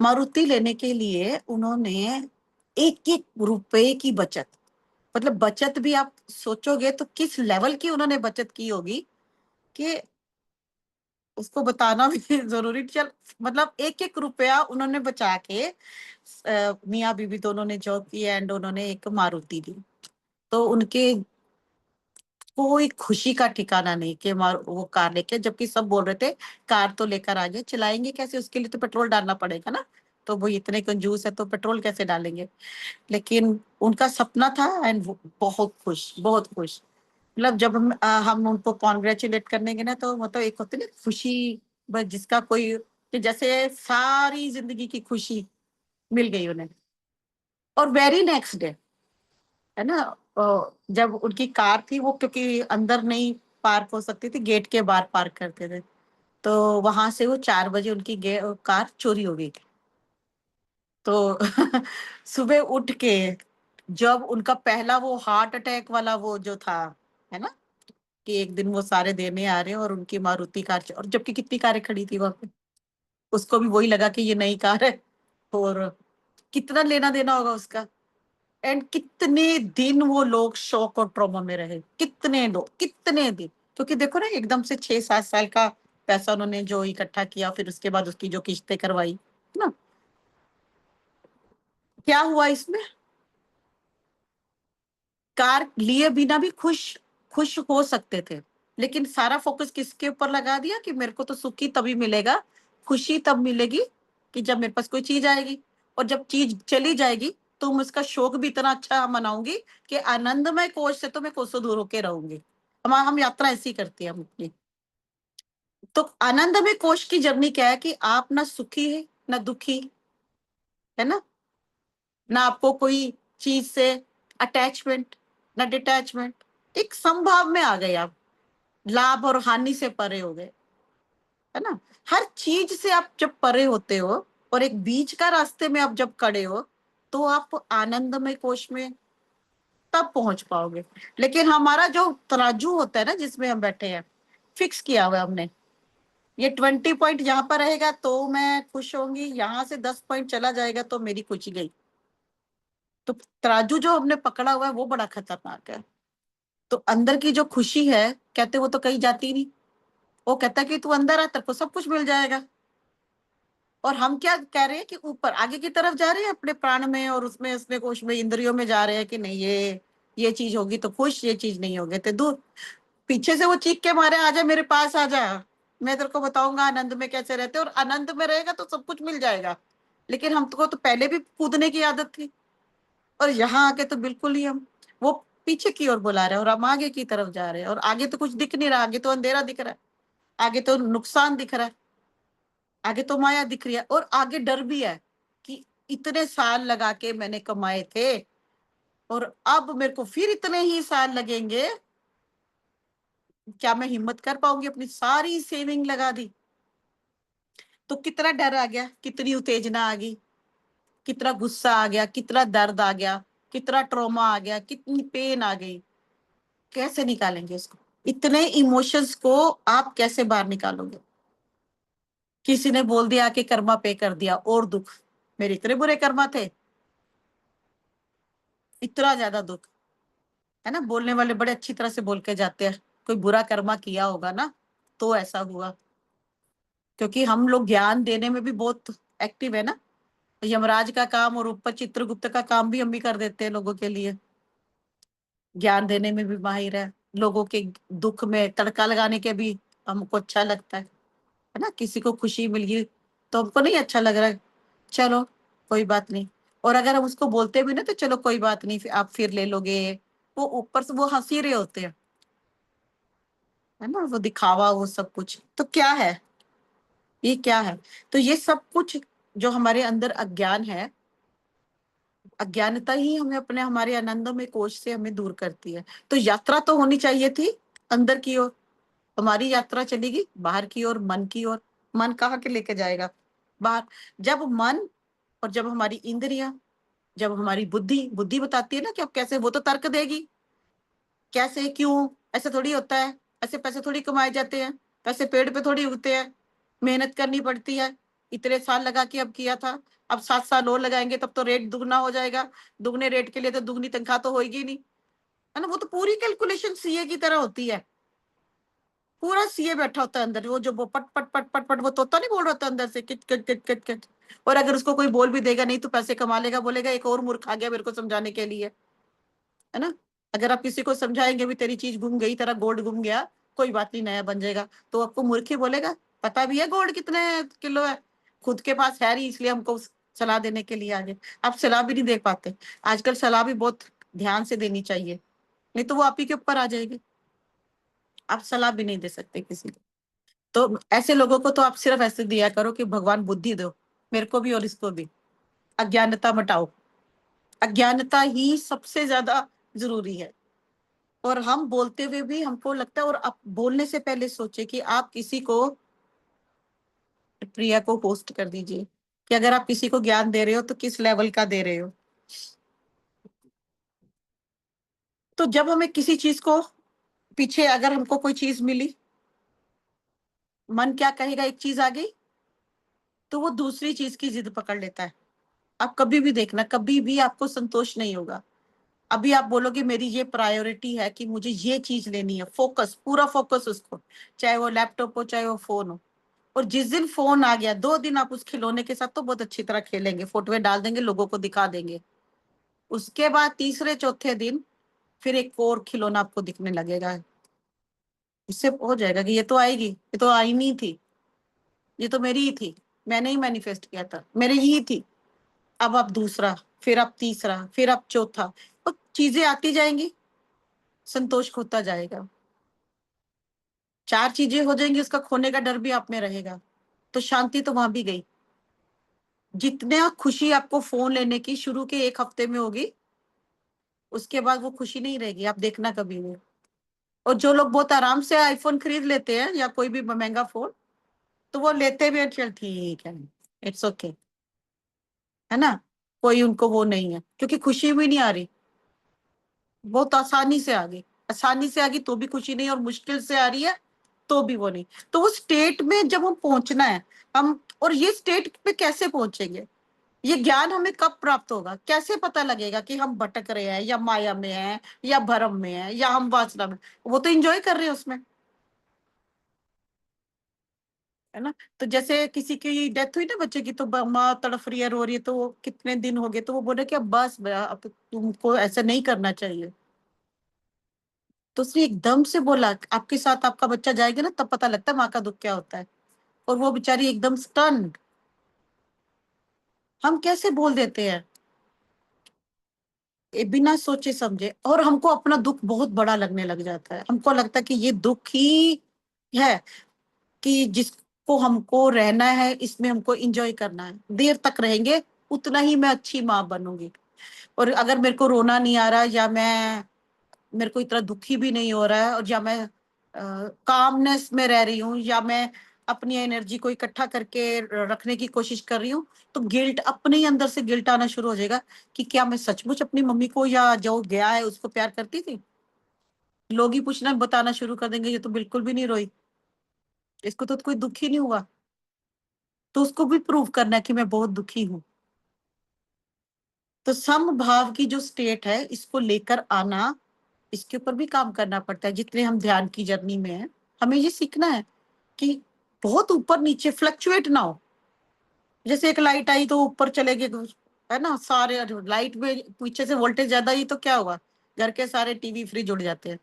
मारुति लेने के लिए उन्होंने एक एक रुपए की बचत, मतलब बचत भी आप सोचोगे तो किस लेवल की उन्होंने बचत की होगी कि उसको बताना भी जरूरी। चल, मतलब एक एक रुपया उन्होंने बचा के मियाँ बीवी दोनों ने जॉब की एंड उन्होंने एक मारुति ली। तो उनके कोई खुशी का ठिकाना नहीं कि वो कार लेके, जबकि सब बोल रहे थे कार तो लेकर आ गए, चलाएंगे कैसे, उसके लिए तो पेट्रोल डालना पड़ेगा ना। तो वो इतने कंजूस है तो पेट्रोल कैसे डालेंगे। लेकिन उनका सपना था एंड वो बहुत खुश, बहुत खुश। मतलब जब हम उनको कॉन्ग्रेचुलेट करने गए ना, तो मतलब एक होती है ना खुशी, बस जिसका कोई, कि जैसे सारी जिंदगी की खुशी मिल गई उन्हें। और वेरी नेक्स्ट डे, है ना, जब उनकी कार थी वो, क्योंकि अंदर नहीं पार्क हो सकती थी, गेट के बाहर पार्क करते थे। तो वहां से वो 4 बजे उनकी कार चोरी हो गई। तो सुबह उठ के जब उनका पहला वो हार्ट अटैक वाला वो जो था, है ना, कि एक दिन वो सारे देने आ रहे हैं और उनकी मारुति कार, और जबकि कितनी कारें खड़ी थी वहां पे, उसको भी वही लगा कि ये नई कार है। और कितना लेना देना होगा उसका। एंड कितने दिन वो लोग शौक और ट्रॉमा में रहे, कितने लोग, कितने दिन। क्योंकि देखो ना, एकदम से 6-7 साल का पैसा उन्होंने जो इकट्ठा किया, फिर उसके बाद उसकी जो किस्तें करवाई, है ना। क्या हुआ इसमें, कार लिए बिना भी खुश, खुश हो सकते थे। लेकिन सारा फोकस किसके ऊपर लगा दिया कि मेरे को तो सुखी तभी मिलेगा, खुशी तब मिलेगी कि जब मेरे पास कोई चीज आएगी। और जब चीज चली जाएगी तो मैं उसका शौक भी इतना अच्छा मनाऊंगी कि आनंदमय कोष से तो मैं कोसों दूर होके रहूंगी। हम यात्रा ऐसी करती है हम अपनी। तो आनंदमय कोष की जर्नी क्या है कि आप ना सुखी है ना दुखी, है ना, ना आपको कोई चीज से अटैचमेंट ना डिटैचमेंट, एक समभाव में आ गए आप, लाभ और हानि से परे हो गए, है ना। हर चीज से आप जब परे होते हो और एक बीच का रास्ते में आप जब खड़े हो, तो आप आनंदमय कोष में तब पहुंच पाओगे। लेकिन हमारा जो तराजू होता है ना, जिसमें हम बैठे हैं, फिक्स किया हुआ है हमने, ये 20 पॉइंट यहाँ पर रहेगा तो मैं खुश होंगी, यहाँ से 10 पॉइंट चला जाएगा तो मेरी खुशी गई। तो तराजू जो हमने पकड़ा हुआ है वो बड़ा खतरनाक है। तो अंदर की जो खुशी है, कहते वो तो कहीं जाती नहीं। वो कहता है कि तू अंदर आ, तेरे को सब कुछ मिल जाएगा। और हम क्या कह रहे हैं कि ऊपर आगे की तरफ जा रहे हैं अपने प्राण में, और उसमें कोश में इंद्रियों में जा रहे हैं कि नहीं, ये चीज होगी तो खुश, ये चीज नहीं होगी तो दूर। पीछे से वो चीख के मारे, आ जा मेरे पास आ जा, मैं तेरे को बताऊंगा आनंद में कैसे रहते, और आनंद में रहेगा तो सब कुछ मिल जाएगा। लेकिन हमको तो पहले भी कूदने की आदत थी, और यहाँ आके तो बिल्कुल ही हम वो पीछे की ओर बुला रहे हैं और हम आगे की तरफ जा रहे हैं। और आगे तो कुछ दिख नहीं रहा, आगे तो अंधेरा दिख रहा है, आगे तो नुकसान दिख रहा है, आगे तो माया दिख रही है, और आगे डर भी है कि इतने साल लगा के मैंने कमाए थे और अब मेरे को फिर इतने ही साल लगेंगे, क्या मैं हिम्मत कर पाऊंगी, अपनी सारी सेविंग लगा दी। तो कितना डर आ गया, कितनी उत्तेजना आ गई, कितना गुस्सा आ गया, कितना दर्द आ गया, कितना ट्रॉमा आ गया, कितनी पेन आ गई। कैसे निकालेंगे इसको, इतने इमोशंस को आप कैसे बाहर निकालोगे। किसी ने बोल दिया कि कर्मा पे कर दिया, और दुख, मेरे इतने बुरे कर्मा थे, इतना ज्यादा दुख, है ना। बोलने वाले बड़े अच्छी तरह से बोल के जाते हैं, कोई बुरा कर्मा किया होगा ना तो ऐसा हुआ। क्योंकि हम लोग ज्ञान देने में भी बहुत एक्टिव है ना, यमराज का काम और ऊपर चित्रगुप्त का काम भी हम भी कर देते हैं लोगों के लिए। ज्ञान देने में भी माहिर है, लोगों के दुख में तड़का लगाने के भी हमको अच्छा लगता है ना। किसी को खुशी मिल गई तो हमको नहीं अच्छा लग रहा है, चलो कोई बात नहीं, और अगर हम उसको बोलते भी ना तो चलो कोई बात नहीं, आप फिर ले लोगे, वो ऊपर से वो हंसी रहे होते हैं, है ना, वो दिखावा, वो सब कुछ। तो क्या है, ये क्या है? तो ये सब कुछ जो हमारे अंदर अज्ञान है, अज्ञानता ही हमें अपने हमारे आनंदमय कोश से हमें दूर करती है। तो यात्रा तो होनी चाहिए थी अंदर की ओर, हमारी यात्रा चलेगी बाहर की ओर, मन की ओर। मन कहाँ के लेके जाएगा? बाहर। जब मन और जब हमारी इंद्रियां, जब हमारी बुद्धि, बुद्धि बताती है ना कि अब कैसे, वो तो तर्क देगी, कैसे, क्यों, ऐसे थोड़ी होता है, ऐसे पैसे थोड़ी कमाए जाते हैं, पैसे पेड़ पे थोड़ी उगते हैं, मेहनत करनी पड़ती है, इतने साल लगा के अब किया था, अब 7 साल और लगाएंगे तब तो रेट दुगना हो जाएगा, दुगने रेट के लिए तो दुगनी तनख्वाह तो होगी नहीं, है ना। वो तो पूरी कैलकुलेशन सीए की तरह होती है, पूरा सीए बैठा होता है अंदर, वो जो वो पट पट पट पट पट, वो तोता नहीं बोल रहा था अंदर से, kit kit kit kit kit. और अगर उसको कोई बोल भी देगा नहीं तो पैसे कमा लेगा, बोलेगा एक और मूर्ख आ गया मेरे को समझाने के लिए, है ना। अगर आप किसी को समझाएंगे भी तेरी चीज गुम गई, तेरा गोल्ड गुम गया, कोई बात नहीं नया बन जाएगा, तो आपको मूर्ख ही बोलेगा। पता भी है गोल्ड कितने किलो है, खुद के पास है नहीं, इसलिए हमको सलाह देने के लिए आगे। आप सलाह भी नहीं दे पाते, आजकल सलाह भी बहुत ध्यान से देनी चाहिए, नहीं तो वो आप ही के ऊपर आ जाएगी, आप सलाह भी नहीं दे सकते किसी को। तो ऐसे लोगों को तो आप सिर्फ ऐसे दिया करो कि भगवान बुद्धि दो, मेरे को भी और इसको भी, अज्ञानता मिटाओ। अज्ञानता ही सबसे ज्यादा जरूरी है। और हम बोलते हुए भी हमको लगता है, और आप बोलने से पहले सोचे कि आप किसी को, प्रिया को पोस्ट कर दीजिए कि अगर आप किसी को ज्ञान दे रहे हो तो किस लेवल का दे रहे हो। तो जब हमें किसी चीज को, पीछे अगर हमको कोई चीज मिली, मन क्या कहेगा, एक चीज आ गई तो वो दूसरी चीज की जिद पकड़ लेता है। आप कभी भी देखना, कभी भी आपको संतोष नहीं होगा। अभी आप बोलोगे मेरी ये प्रायोरिटी है कि मुझे ये चीज लेनी है, फोकस, पूरा फोकस उसको, चाहे वो लैपटॉप हो चाहे वो फोन हो। और जिस दिन फोन आ गया, 2 दिन आप उस खिलौने के साथ तो बहुत अच्छी तरह खेलेंगे, फोटोए डाल देंगे, लोगों को दिखा देंगे। उसके बाद तीसरे चौथे दिन फिर एक और खिलौना आपको दिखने लगेगा, इससे हो जाएगा कि ये तो आएगी, ये तो आई नहीं थी, ये तो मेरी ही थी, मैंने ही मैनिफेस्ट किया था, मेरी ही थी। अब आप दूसरा, फिर आप तीसरा, फिर आप चौथा, तो चीजें आती जाएंगी, संतोष खोता जाएगा। 4 चीजें हो जाएंगी, उसका खोने का डर भी आप में रहेगा, तो शांति तो वहां भी गई। जितने खुशी आपको फोन लेने की शुरू के 1 हफ्ते में होगी, उसके बाद वो खुशी नहीं रहेगी, आप देखना कभी भी। और जो लोग बहुत आराम से आईफोन खरीद लेते हैं या कोई भी महंगा फोन, तो वो लेते भी हैं, चल ठीक है, इट्स ओके, है ना, कोई उनको वो नहीं है, क्योंकि खुशी भी नहीं आ रही, बहुत आसानी से आ गई, आसानी से आ गई तो भी खुशी नहीं, और मुश्किल से आ रही है तो भी वो नहीं। तो वो स्टेट में जब हम पहुंचना है, हम, और ये स्टेट पे कैसे पहुंचेंगे, ये ज्ञान हमें कब प्राप्त होगा, कैसे पता लगेगा कि हम भटक रहे हैं या माया में हैं या भरम में हैं या हम वासना में, वो तो एंजॉय कर रहे हैं उसमें, है ना। तो जैसे किसी की डेथ हुई ना बच्चे की, तो माँ तड़फ रही है, रो रही है, तो वो कितने दिन हो गए, तो वो बोले कि अब बस अब तुमको ऐसा नहीं करना चाहिए। तो उसने एकदम से बोला, आपके साथ आपका बच्चा जाएगा ना तब पता लगता है माँ का दुख क्या होता है। और वो बेचारी एकदम स्टन। हम कैसे बोल देते हैं ये बिना सोचे समझे, और हमको अपना दुख बहुत बड़ा लगने लग जाता है, हमको लगता है कि ये दुख ही है, कि जिसको हमको रहना है, इसमें हमको एंजॉय करना है, देर तक रहेंगे उतना ही मैं अच्छी माँ बनूंगी। और अगर मेरे को रोना नहीं आ रहा, या मैं, मेरे को इतना दुखी भी नहीं हो रहा है, और या मैं कामनेस में रह रही हूँ, या मैं अपनी एनर्जी को इकट्ठा करके रखने की कोशिश कर रही हूँ, तो गिल्ट, अपने ही अंदर से गिल्ट आना शुरू हो जाएगा कि क्या मैं सचमुच अपनी मम्मी को या जो गया है उसको प्यार करती थी। लोग ही पूछना बताना शुरू कर देंगे, ये तो बिल्कुल भी नहीं रोई, इसको तो कोई दुख ही नहीं हुआ, तो उसको भी प्रूव करना है कि मैं बहुत दुखी हूँ। तो समभाव की जो स्टेट है, इसको लेकर आना, इसके ऊपर भी काम करना पड़ता है। जितने हम ध्यान की जर्नी में हैं, हमें ये सीखना है कि बहुत ऊपर नीचे फ्लक्चुएट ना हो। जैसे एक लाइट आई तो ऊपर चले गए, है ना, सारे लाइट में पीछे से वोल्टेज ज्यादा ही तो क्या होगा, घर के सारे टीवी फ्रिज उड़ जाते हैं।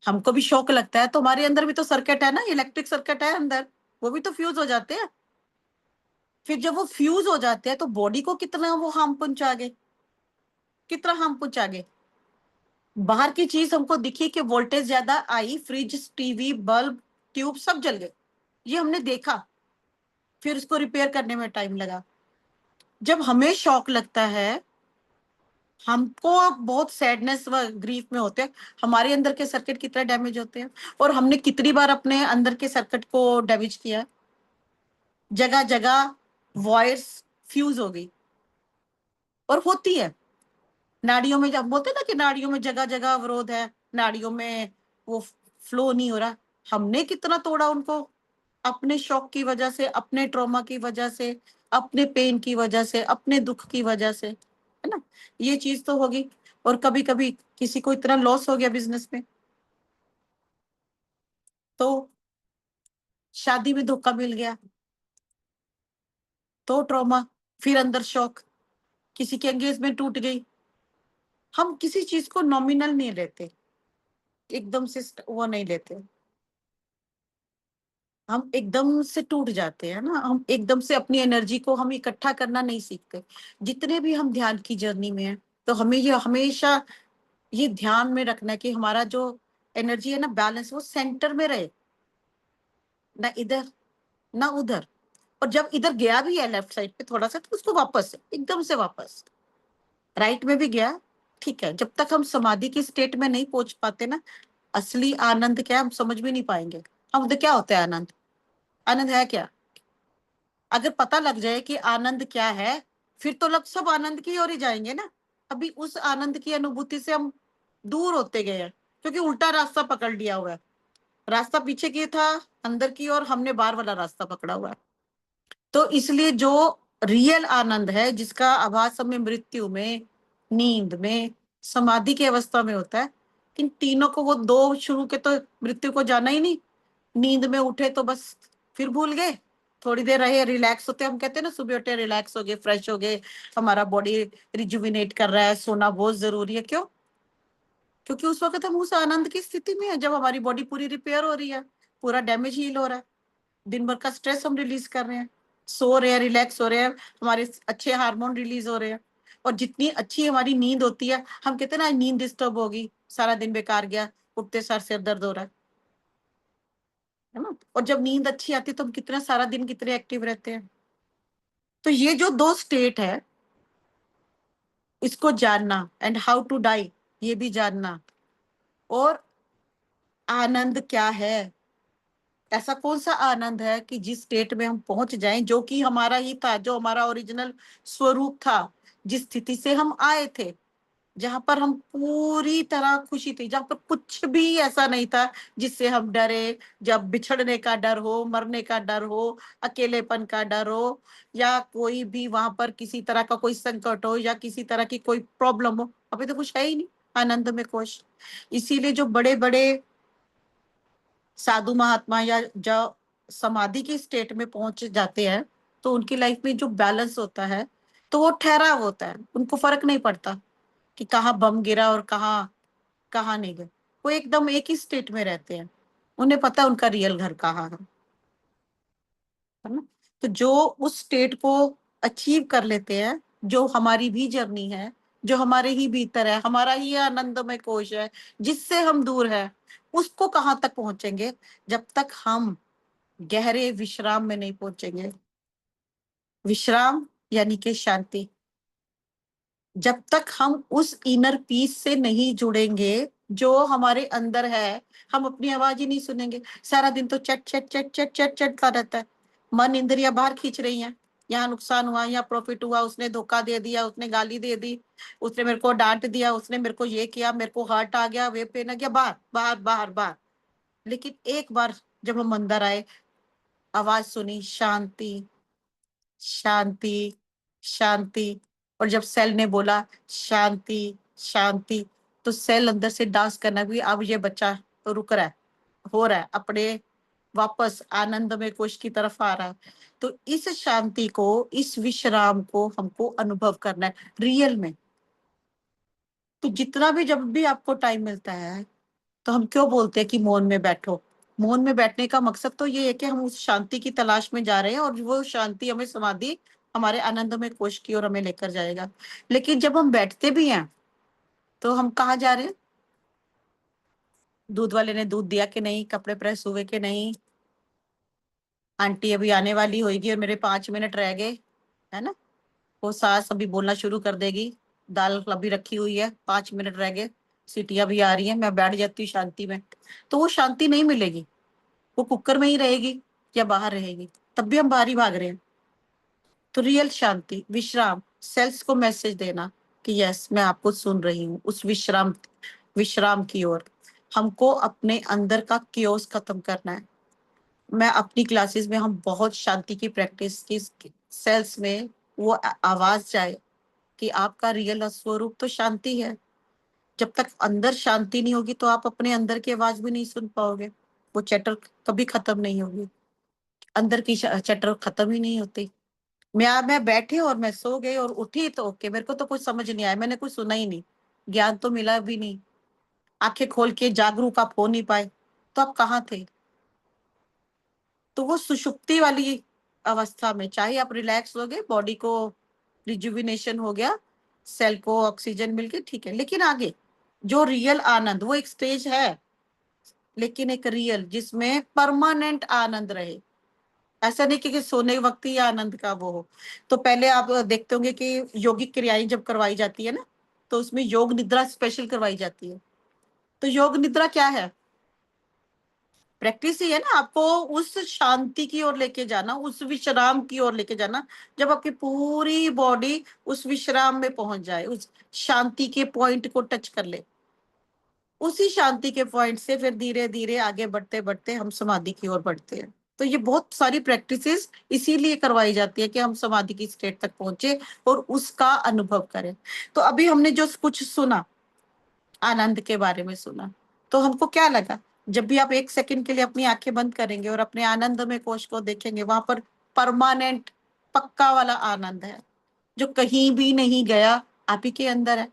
हमको भी शौक लगता है, तो हमारे अंदर भी तो सर्किट है ना, इलेक्ट्रिक सर्किट है अंदर, वो भी तो फ्यूज हो जाते हैं। फिर जब वो फ्यूज हो जाते हैं तो बॉडी को कितना वो हार्म पहुंचा गए, कितना हार्म पहुंचा गए। बाहर की चीज हमको दिखी कि वोल्टेज ज्यादा आई, फ्रिज, टीवी, बल्ब, ट्यूब सब जल गए, ये हमने देखा। फिर उसको रिपेयर करने में टाइम लगा। जब हमें शॉक लगता है, हमको बहुत सैडनेस व ग्रीफ में होते हैं, हमारे अंदर के सर्किट कितना डैमेज होते हैं, और हमने कितनी बार अपने अंदर के सर्किट को डैमेज किया है। जगह जगह वॉयर्स फ्यूज हो गई, और होती है नाड़ियों में। जब बोलते हैं ना कि नाड़ियों में जगह जगह अवरोध है, नाड़ियों में वो फ्लो नहीं हो रहा, हमने कितना तोड़ा उनको, अपने शौक की वजह से, अपने ट्रॉमा की वजह से, अपने पेन की वजह से, अपने दुख की वजह से, है ना। ये चीज तो होगी। और कभी कभी किसी को इतना लॉस हो गया बिजनेस में, तो शादी में धोखा मिल गया, तो ट्रॉमा, फिर अंदर शौक, किसी की एंगेजमेंट टूट गई। हम किसी चीज को नॉमिनल नहीं लेते, एकदम से वो नहीं लेते, हम एकदम से टूट जाते हैं ना, हम एकदम से अपनी एनर्जी को हम इकट्ठा करना नहीं सीखते। जितने भी हम ध्यान की जर्नी में हैं, तो हमें ये हमेशा ये ध्यान में रखना है कि हमारा जो एनर्जी है ना, बैलेंस, वो सेंटर में रहे, ना इधर ना उधर। और जब इधर गया भी है लेफ्ट साइड पे थोड़ा सा, तो उसको वापस एकदम से वापस राइट में भी गया, ठीक है। जब तक हम समाधि की स्टेट में नहीं पहुंच पाते ना, असली आनंद क्या है हम समझ भी नहीं पाएंगे। हम तो क्या होता है आनंद, आनंद है क्या? अगर पता लग जाए कि आनंद क्या है, फिर तो लोग सब आनंद की ओर ही जाएंगे ना। अभी उस आनंद की अनुभूति से हम दूर होते गए हैं, क्योंकि उल्टा रास्ता पकड़ लिया हुआ है। रास्ता पीछे की था, अंदर की ओर, हमने बाहर वाला रास्ता पकड़ा हुआ है। तो इसलिए जो रियल आनंद है, जिसका आभास हमें मृत्यु में, नींद में, समाधि की अवस्था में होता है, इन तीनों को, वो दो शुरू के तो मृत्यु को जाना ही नहीं। नींद में उठे तो बस फिर भूल गए, थोड़ी देर रहे, रिलैक्स होते, हम कहते हैं ना सुबह उठे रिलैक्स हो गए, फ्रेश हो गए, हमारा बॉडी रिजुविनेट कर रहा है, सोना बहुत जरूरी है। क्यों? क्योंकि उस वक्त हम उस आनंद की स्थिति में है जब हमारी बॉडी पूरी रिपेयर हो रही है, पूरा डैमेज हील हो रहा है, दिन भर का स्ट्रेस हम रिलीज कर रहे हैं, सो रहे हैं, रिलैक्स हो रहे हैं, हमारे अच्छे हार्मोन रिलीज हो रहे हैं। और जितनी अच्छी हमारी नींद होती है, हम कहते हैं ना नींद डिस्टर्ब होगी, सारा दिन बेकार गया, उठते सार सिर दर्द हो रहा है ना। और जब नींद अच्छी आती है तो हम कितना सारा दिन कितने एक्टिव रहते हैं। तो ये जो दो स्टेट है, इसको जानना, एंड हाउ टू डाई, ये भी जानना, और आनंद क्या है, ऐसा कौन सा आनंद है कि जिस स्टेट में हम पहुंच जाएं, जो कि हमारा ही था, जो हमारा ओरिजिनल स्वरूप था, जिस स्थिति से हम आए थे, जहां पर हम पूरी तरह खुशी थी, जहां पर कुछ भी ऐसा नहीं था जिससे हम डरे। जब बिछड़ने का डर हो, मरने का डर हो, अकेलेपन का डर हो, या कोई भी वहां पर किसी तरह का कोई संकट हो, या किसी तरह की कोई प्रॉब्लम हो, अभी तो कुछ है ही नहीं आनंद में कोश। इसीलिए जो बड़े बड़े साधु महात्मा या जो समाधि की स्टेट में पहुंच जाते हैं, तो उनकी लाइफ में जो बैलेंस होता है, तो वो ठहराव होता है, उनको फर्क नहीं पड़ता कि कहाँ बम गिरा और कहाँ कहाँ नहीं गए। वो एकदम एक ही स्टेट में रहते हैं, उन्हें पता है उनका रियल घर कहाँ है ना। तो जो उस स्टेट को अचीव कर लेते हैं, जो हमारी भी जर्नी है, जो हमारे ही भीतर है, हमारा ही आनंदमय कोश है, जिससे हम दूर है, उसको कहाँ तक पहुंचेंगे? जब तक हम गहरे विश्राम में नहीं पहुंचेंगे। विश्राम यानी कि शांति। जब तक हम उस इनर पीस से नहीं जुड़ेंगे जो हमारे अंदर है, हम अपनी आवाज ही नहीं सुनेंगे। सारा दिन तो चट चट चट चट चट चट का रहता है, मन इंद्रियां बाहर खींच रही हैं, यहाँ नुकसान हुआ, यहाँ प्रॉफिट हुआ, उसने धोखा दे दिया, उसने गाली दे दी, उसने मेरे को डांट दिया, उसने मेरे को ये किया, मेरे को हर्ट आ गया, वे पेन आ गया, बाहर बाहर बाहर बाहर। लेकिन एक बार जब हम अंदर आए, आवाज सुनी, शांति शांति शांति, और जब सेल ने बोला शांति शांति, तो सेल अंदर से डांस करना भी, अब ये बच्चा तो रुक रहा है, हो रहा है, अपने वापस आनंद में कोश की तरफ आ रहा है। तो इस शांति को, इस विश्राम को हमको अनुभव करना है रियल में। तो जितना भी, जब भी आपको टाइम मिलता है, तो हम क्यों बोलते हैं कि मौन में बैठो? मौन में बैठने का मकसद तो ये है कि हम उस शांति की तलाश में जा रहे हैं और वो शांति हमें समाधि हमारे आनंदमय कोश की ओर हमें लेकर जाएगा। लेकिन जब हम बैठते भी हैं तो हम कहाँ जा रहे हैं? दूध वाले ने दूध दिया कि नहीं, कपड़े प्रेस हुए कि नहीं, आंटी अभी आने वाली होगी और मेरे 5 मिनट रह गए, है ना? वो सास अभी बोलना शुरू कर देगी, दाल अभी रखी हुई है, 5 मिनट रह गए, सीटियां भी आ रही हैं, मैं बैठ जाती हूँ शांति में। तो वो शांति नहीं मिलेगी, वो कुकर में ही रहेगी या बाहर रहेगी, तब भी हम बाहर ही भाग रहे हैं। तो रियल शांति, विश्राम, सेल्स को मैसेज देना कि यस मैं आपको सुन रही हूँ, उस विश्राम विश्राम की ओर हमको अपने अंदर का कियोस खत्म करना है। मैं अपनी क्लासेस में हम बहुत शांति की प्रैक्टिस की, सेल्स में वो आवाज जाए कि आपका रियल स्वरूप तो शांति है। जब तक अंदर शांति नहीं होगी तो आप अपने अंदर की आवाज भी नहीं सुन पाओगे, वो चैटर कभी खत्म नहीं होगी, अंदर की चैटर खत्म ही नहीं होती। मैं बैठी और मैं सो गई और उठी तो ओके, मेरे को तो कुछ समझ नहीं आया, मैंने कुछ सुना ही नहीं, ज्ञान तो मिला भी नहीं, आंखें खोल के जागरूक आप हो नहीं पाए, तो आप कहाँ थे? तो वो सुषुप्ति वाली अवस्था में चाहे आप रिलैक्स हो गए, बॉडी को रिजुविनेशन हो गया, सेल को ऑक्सीजन मिल गई, ठीक है, लेकिन आगे जो रियल आनंद, वो एक स्टेज है, लेकिन एक रियल जिसमें परमानेंट आनंद रहे। ऐसा नहीं कि सोने वक्त ही आनंद का वो हो। तो पहले आप देखते होंगे कि योगिक क्रियाएं जब करवाई जाती है ना, तो उसमें योग निद्रा स्पेशल करवाई जाती है। तो योग निद्रा क्या है? प्रैक्टिस ही है ना, आपको उस शांति की ओर लेके जाना, उस विश्राम की ओर लेके जाना, जब आपकी पूरी बॉडी उस विश्राम में पहुंच जाए, उस शांति के पॉइंट को टच कर ले, उसी शांति के पॉइंट से फिर धीरे धीरे आगे बढ़ते बढ़ते हम समाधि की ओर बढ़ते हैं। तो ये बहुत सारी प्रैक्टिसेस इसीलिए करवाई जाती है कि हम समाधि की स्टेट तक पहुंचे और उसका अनुभव करें। तो अभी हमने जो कुछ सुना, आनंद के बारे में सुना, तो हमको क्या लगा? जब भी आप 1 सेकंड के लिए अपनी आंखें बंद करेंगे और अपने आनंद में कोश को देखेंगे, वहां पर परमानेंट पक्का वाला आनंद है जो कहीं भी नहीं गया, आप ही के अंदर है।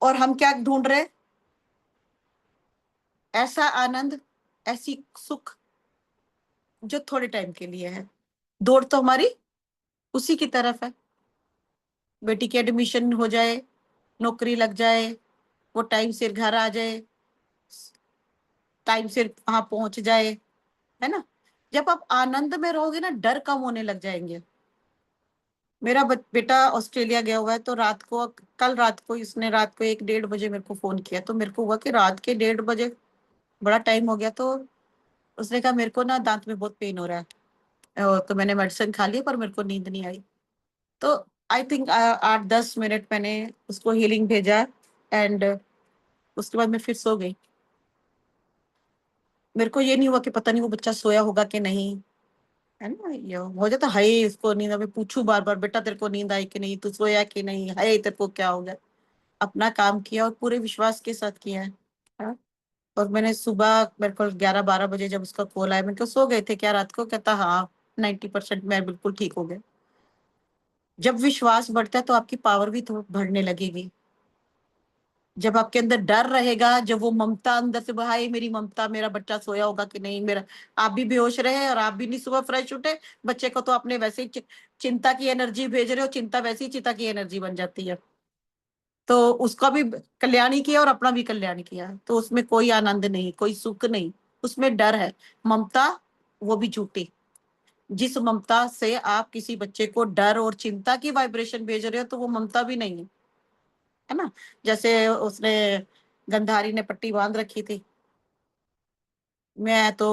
और हम क्या ढूंढ रहे? ऐसा आनंद, ऐसी सुख जो थोड़े टाइम के लिए है। दौड़ तो हमारी उसी की तरफ है, बेटी की एडमिशन हो जाए, नौकरी लग जाए, वो टाइम सिर घर आ जाए, टाइम सिर वहां पहुंच जाए, है ना? जब आप आनंद में रहोगे ना, डर कम होने लग जाएंगे। मेरा बेटा ऑस्ट्रेलिया गया हुआ है, तो रात को, कल रात को इसने रात को 1-1:30 बजे मेरे को फोन किया, तो मेरे को हुआ कि रात के 1:30 बजे बड़ा टाइम हो गया। तो उसने कहा मेरे को ना दांत में बहुत पेन हो रहा है, तो मैंने मेडिसिन खा ली पर मेरे को नींद नहीं आई। तो आई थिंक 8-10 मिनट मैंने उसको हीलिंग भेजा, एंड उसके बाद मैं फिर सो गई। मेरे को ये नहीं हुआ कि पता नहीं वो बच्चा सोया होगा कि नहीं, है ना? ये हो जाता, हाय इसको नींद, मैं पूछू बार बार, बेटा तेरे को नींद आई कि नहीं, तू सोया कि नहीं, हाय तेरे को क्या हो गया? अपना काम किया और पूरे विश्वास के साथ किया है। हाँ? और मैंने सुबह, मेरे को 11-12 बजे जब उसका कॉल आया, मैंने कहा सो गए थे क्या रात को? कहता हाँ, 90% मैं बिल्कुल ठीक हो गया। जब विश्वास बढ़ता है तो आपकी पावर भी तो बढ़ने लगेगी। जब आपके अंदर डर रहेगा, जब वो ममता अंदर से, भाई मेरी ममता, मेरा बच्चा सोया होगा कि नहीं, मेरा, आप भी बेहोश रहे और आप भी नहीं सुबह फ्रेश उठे, बच्चे को तो आपने वैसे ही चिंता की एनर्जी भेज रहे हो, चिंता वैसे ही चिंता की एनर्जी बन जाती है। तो उसका भी कल्याण ही किया और अपना भी कल्याण किया, तो उसमें कोई आनंद नहीं, कोई सुख नहीं, उसमें डर है, ममता, वो भी झूठी। जिस ममता से आप किसी बच्चे को डर और चिंता की वाइब्रेशन भेज रहे हो, तो वो ममता भी नहीं है ना? जैसे उसने, गंधारी ने पट्टी बांध रखी थी, मैं तो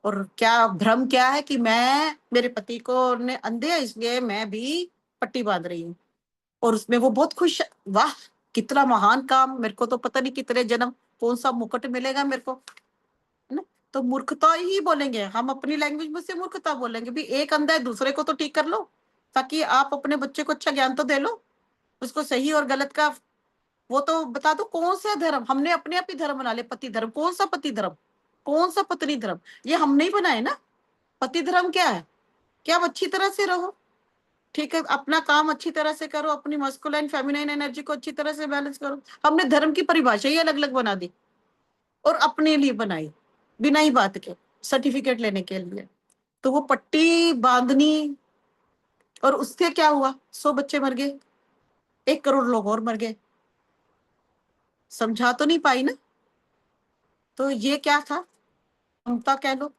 और क्या भ्रम क्या है कि मैं, मेरे पति को ने अंधे है इसलिए मैं भी पट्टी बांध रही हूँ, और उसमें वो बहुत खुश है। वाह, कितना महान काम, मेरे को तो पता नहीं कितने जन्म कौन सा मुकुट मिलेगा मेरे को, है ना? तो मूर्खता ही बोलेंगे हम, अपनी लैंग्वेज में से मूर्खता बोलेंगे भी। एक अंधा है, दूसरे को तो ठीक कर लो, ताकि आप अपने बच्चे को अच्छा ज्ञान तो दे लो, उसको सही और गलत का वो तो बता दो। कौन सा धर्म हमने अपने आप ही धर्म बना ले, पति धर्म, कौन सा पति धर्म, कौन सा पत्नी धर्म, ये हम नहीं बनाए ना। पति धर्म क्या है? कि आप अच्छी तरह से रहो, ठीक है, अपना काम अच्छी तरह से करो, अपनी मस्कुलाइन फेमिनाइन एनर्जी को अच्छी तरह से बैलेंस करो। हमने धर्म की परिभाषा ही अलग अलग बना दी, और अपने लिए बनाई, बिना ही बात के, सर्टिफिकेट लेने के लिए। तो वो पट्टी बांधनी, और उससे क्या हुआ, 100 बच्चे मर गए, 1 करोड़ लोग और मर गए। समझा तो नहीं पाई ना। तो ये क्या था, ममता कह लो,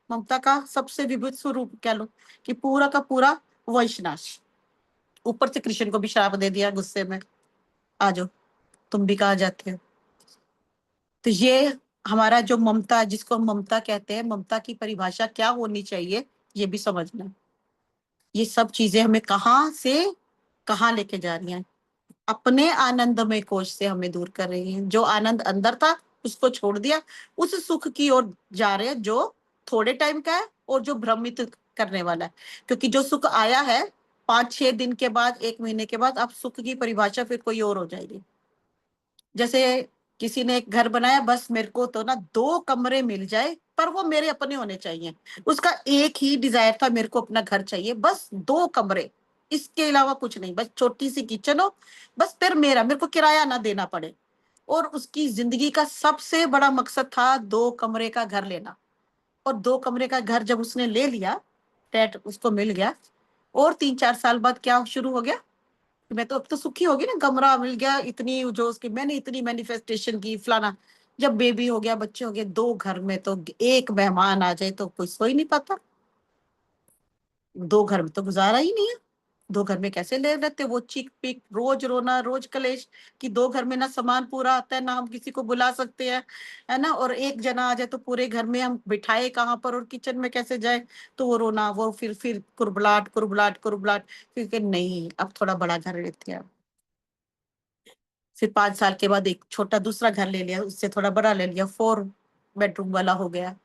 ममता का सबसे विभुत स्वरूप कह लो, कि पूरा का पूरा वंशनाश। ऊपर से कृष्ण को भी श्राप दे दिया गुस्से में, आ जाओ तुम भी कहा जाते हो। तो ये हमारा जो ममता, जिसको हम ममता कहते हैं, ममता की परिभाषा क्या होनी चाहिए, ये भी समझना। ये सब चीजें हमें कहाँ से कहाँ लेके जा रही हैं, अपने आनंदमय कोश से हमें दूर कर रही हैं। जो आनंद अंदर था उसको छोड़ दिया, उस सुख की ओर जा रहे हैं जो थोड़े टाइम का है और जो भ्रमित करने वाला है। क्योंकि जो सुख आया है 5-6 दिन के बाद, 1 महीने के बाद, अब सुख की परिभाषा फिर कोई और हो जाएगी। जैसे किसी ने एक घर बनाया, बस मेरे को तो ना 2 कमरे मिल जाए, पर वो मेरे अपने होने चाहिए। उसका एक ही डिजायर था, मेरे को अपना घर चाहिए, बस 2 कमरे, इसके अलावा कुछ नहीं, बस छोटी सी किचन हो, बस फिर मेरा, मेरे को किराया ना देना पड़े। और उसकी जिंदगी का सबसे बड़ा मकसद था 2 कमरे का घर लेना। और 2 कमरे का घर जब उसने ले लिया, फ्लैट उसको मिल गया, और 3-4 साल बाद क्या शुरू हो गया, मैं तो अब तो सुखी होगी ना, कमरा मिल गया, इतनी जो उसकी मैंने इतनी मैनिफेस्टेशन की, फलाना। जब बेबी हो गया, बच्चे हो गए, 2 घर में तो एक मेहमान आ जाए तो कोई सो ही नहीं पाता। 2 घर में तो गुजारा ही नहीं है। 2 घर में कैसे ले लेते, वो चीख पीक, रोज रोना, रोज कलेश, कि 2 घर में ना सामान पूरा आता है, ना हम किसी को बुला सकते हैं, है ना। और एक जना आ जाए तो पूरे घर में हम बिठाए कहाँ पर, और किचन में कैसे जाए। तो वो रोना, वो फिर कुरबुलाट कुरबुलाट कुरबुलाट। फिर के नहीं, अब थोड़ा बड़ा घर लेते हैं। फिर 5 साल के बाद एक छोटा दूसरा घर ले लिया, उससे थोड़ा बड़ा ले लिया, 4 बेडरूम वाला हो गया,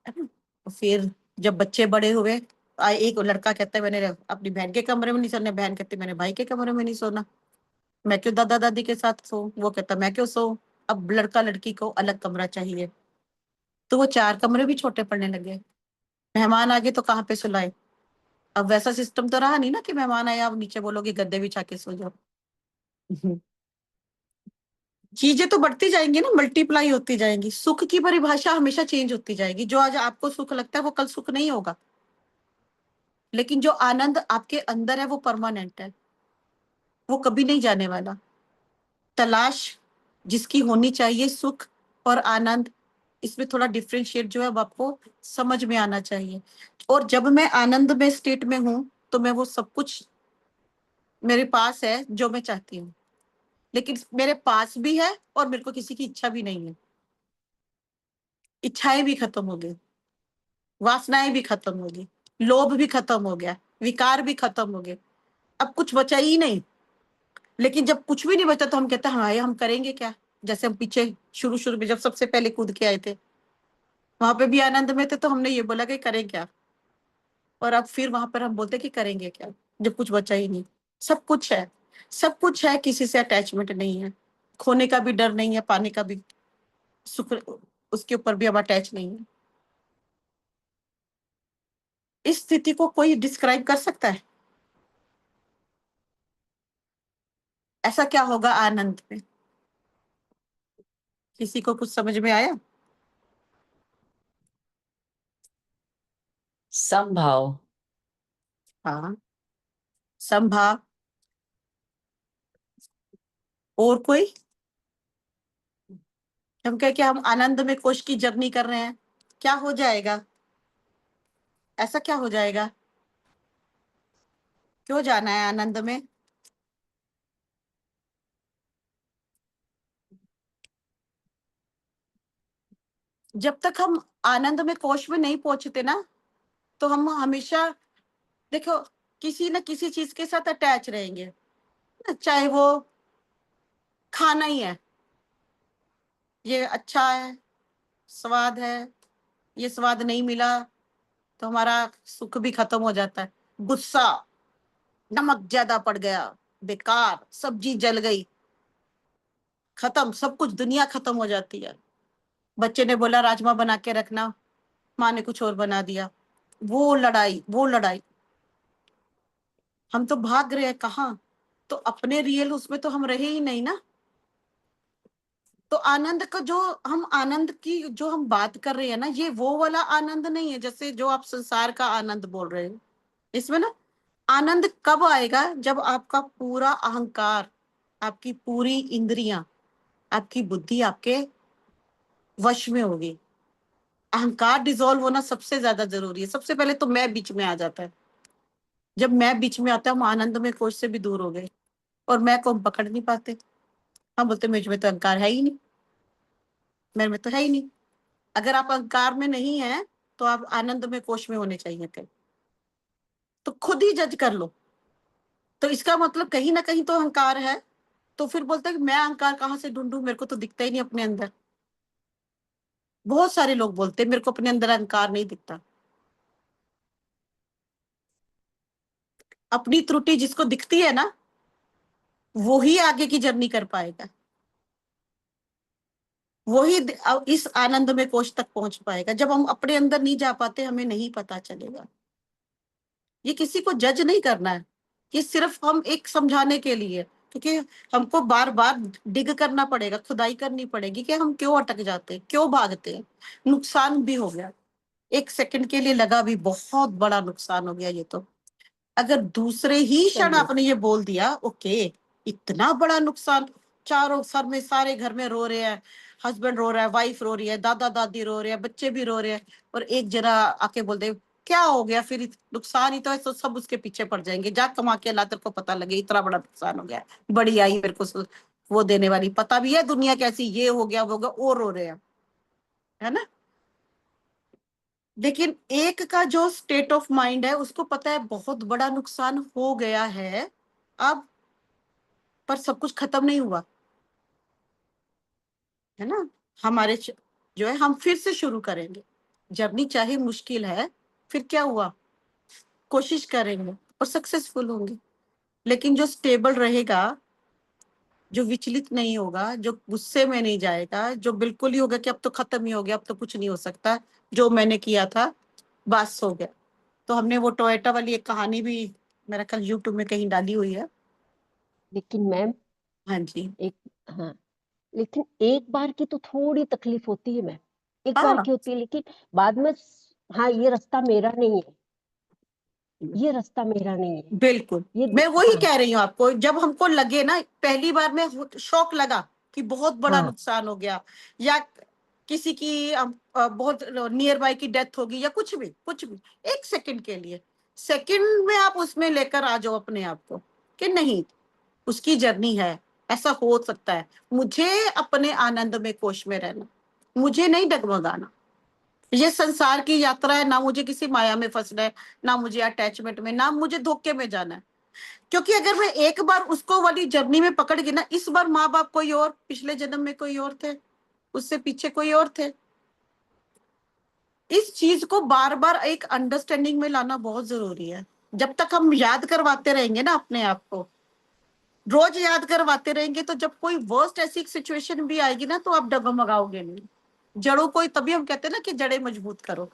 है ना। और फिर जब बच्चे बड़े हुए, एक लड़का कहता है मैंने अपनी बहन के कमरे में नहीं सोना, बहन कहती मैंने भाई के कमरे में नहीं सोना, मैं क्यों दादा दादी के साथ सो, वो कहता मैं क्यों सो। अब लड़का लड़की को अलग कमरा चाहिए, तो वो 4 कमरे भी छोटे पड़ने लगे। मेहमान आ गए तो कहाँ पे सुलाए। अब वैसा सिस्टम तो रहा नहीं ना कि मेहमान आया अब नीचे बोलोगे गद्दे बिछा के सो जाओ। चीजें तो बढ़ती जाएंगी ना, मल्टीप्लाई होती जाएंगी, सुख की परिभाषा हमेशा चेंज होती जाएगी। जो आज आपको सुख लगता है वो कल सुख नहीं होगा, लेकिन जो आनंद आपके अंदर है वो परमानेंट है, वो कभी नहीं जाने वाला। तलाश जिसकी होनी चाहिए, सुख और आनंद, इसमें थोड़ा डिफरेंशिएट जो है वो आपको समझ में आना चाहिए। और जब मैं आनंद में स्टेट में हूं, तो मैं वो सब कुछ मेरे पास है जो मैं चाहती हूँ। लेकिन मेरे पास भी है और मेरे को किसी की इच्छा भी नहीं है, इच्छाएं भी खत्म हो गई, वासनाएं भी खत्म हो गई, लोभ भी खत्म हो गया, विकार भी खत्म हो गए, अब कुछ बचा ही नहीं। लेकिन जब कुछ भी नहीं बचा तो हम कहते हैं हमारे, हम करेंगे क्या। जैसे हम पीछे शुरू शुरू में जब सबसे पहले कूद के आए थे, वहां पे भी आनंद में थे, तो हमने ये बोला कि करें क्या। और अब फिर वहां पर हम बोलते कि करेंगे क्या, जब कुछ बचा ही नहीं। सब कुछ है, सब कुछ है, किसी से अटैचमेंट नहीं है, खोने का भी डर नहीं है, पाने का भी सुख, उसके ऊपर भी हम अटैच नहीं है। इस स्थिति को कोई डिस्क्राइब कर सकता है, ऐसा क्या होगा आनंद में। किसी को कुछ समझ में आया। समभाव। हाँ, संभाव। और कोई, हम कह के हम आनंद में कोश की जर्नी कर रहे हैं, क्या हो जाएगा, ऐसा क्या हो जाएगा, क्यों जाना है आनंद में। जब तक हम आनंद में कोश में नहीं पहुंचते ना, तो हम हमेशा, देखो, किसी न किसी चीज के साथ अटैच रहेंगे, चाहे वो खाना ही है, ये अच्छा है, स्वाद है, ये स्वाद नहीं मिला तो हमारा सुख भी खत्म हो जाता है। गुस्सा, नमक ज्यादा पड़ गया, बेकार, सब्जी जल गई, खत्म, सब कुछ, दुनिया खत्म हो जाती है। बच्चे ने बोला राजमा बना के रखना, माँ ने कुछ और बना दिया, वो लड़ाई, वो लड़ाई, हम तो भाग रहे हैं कहाँ। तो अपने रियल उसमें तो हम रहे ही नहीं ना। तो आनंद का जो हम आनंद की जो हम बात कर रहे हैं ना, ये वो वाला आनंद नहीं है जैसे जो आप संसार का आनंद बोल रहे हो। इसमें ना आनंद कब आएगा, जब आपका पूरा अहंकार, आपकी पूरी इंद्रियां, आपकी बुद्धि आपके वश में होगी। अहंकार डिसॉल्व होना सबसे ज्यादा जरूरी है। सबसे पहले तो मैं बीच में आ जाता है। जब मैं बीच में आता है, हम आनंद में कोश से भी दूर हो गए। और मैं को हम पकड़ नहीं पाते। हम बोलते मुझ में तो अहंकार है ही नहीं, मेरे में तो है ही नहीं। अगर आप अहंकार में नहीं है तो आप आनंद में कोश में होने चाहिए थे। तो खुद ही जज कर लो। तो इसका मतलब कहीं ना कहीं तो अहंकार है। तो फिर बोलते हैं कि मैं अहंकार कहाँ से ढूंढूं, मेरे को तो दिखता ही नहीं अपने अंदर। बहुत सारे लोग बोलते हैं मेरे को अपने अंदर अहंकार नहीं दिखता। अपनी त्रुटि जिसको दिखती है ना, वो ही आगे की जर्नी कर पाएगा। वही इस आनंद में कोश तक पहुंच पाएगा। जब हम अपने अंदर नहीं जा पाते, हमें नहीं पता चलेगा। ये किसी को जज नहीं करना है, ये सिर्फ हम एक समझाने के लिए, क्योंकि हमको बार बार डिग करना पड़ेगा, खुदाई करनी पड़ेगी कि हम क्यों अटक जाते हैं, क्यों भागते हैं। नुकसान भी हो गया, एक सेकंड के लिए लगा भी, बहुत बड़ा नुकसान हो गया ये तो। अगर दूसरे ही क्षण सही है। आपने ये बोल दिया, ओके इतना बड़ा नुकसान, चारों सर में सारे घर में रो रहे हैं, हस्बैंड रो रहा है, वाइफ रो रही है, दादा दादी रो रहे हैं, बच्चे भी रो रहे हैं, और एक जना आके बोल दे क्या हो गया, फिर नुकसान ही तो है, तो सब उसके पीछे पड़ जाएंगे, जा कमा के ला, तेरे को पता लगे इतना बड़ा नुकसान हो गया, बड़ी आई मेरे को वो देने वाली, पता भी है दुनिया कैसी, ये हो गया वो हो गया, और रो रहे हैं, है ना। लेकिन एक का जो स्टेट ऑफ माइंड है, उसको पता है बहुत बड़ा नुकसान हो गया है अब, पर सब कुछ खत्म नहीं हुआ, है ना। हमारे जो है, हम फिर से शुरू करेंगे जर्नी, चाहे मुश्किल है, फिर क्या हुआ, कोशिश करेंगे और सक्सेसफुल होंगे। लेकिन जो स्टेबल रहेगा, जो विचलित नहीं होगा, जो गुस्से में नहीं जाएगा, जो बिल्कुल ही होगा कि अब तो खत्म ही हो गया, अब तो कुछ नहीं हो सकता, जो मैंने किया था बस हो गया। तो हमने वो टोयोटा वाली एक कहानी भी मेरा कल यूट्यूब में कहीं डाली हुई है। लेकिन मैम हाँ जी। एक, हाँ, लेकिन एक बार की तो थोड़ी तकलीफ होती है मैम, एक बार हाँ की होती है, लेकिन बाद में हाँ ये रास्ता मेरा नहीं है, ये रास्ता मेरा नहीं है, बिल्कुल, ये मैं वही हाँ कह रही हूँ आपको। जब हमको लगे ना, पहली बार में शौक लगा कि बहुत बड़ा हाँ नुकसान हो गया, या किसी की बहुत नियर बाय की डेथ होगी, या कुछ भी कुछ भी, एक सेकंड के लिए, सेकंड में आप उसमें लेकर आ जाओ अपने आप को कि नहीं, उसकी जर्नी है, ऐसा हो सकता है। मुझे अपने आनंद में कोश में रहना, मुझे नहीं डगमगाना। ये संसार की यात्रा है, ना मुझे किसी माया में फंसना है, ना मुझे अटैचमेंट में, ना मुझे धोखे में जाना है। क्योंकि अगर मैं एक बार उसको वाली जर्नी में पकड़ गई ना, इस बार माँ बाप कोई और, पिछले जन्म में कोई और थे, उससे पीछे कोई और थे। इस चीज को बार बार एक अंडरस्टैंडिंग में लाना बहुत जरूरी है। जब तक हम याद करवाते रहेंगे ना अपने आप को, रोज याद करवाते रहेंगे, तो जब कोई वर्स्ट ऐसी सिचुएशन भी आएगी ना, तो आप डगमगाओगे नहीं। जड़ों को, तभी हम कहते हैं ना कि जड़ें मजबूत करो।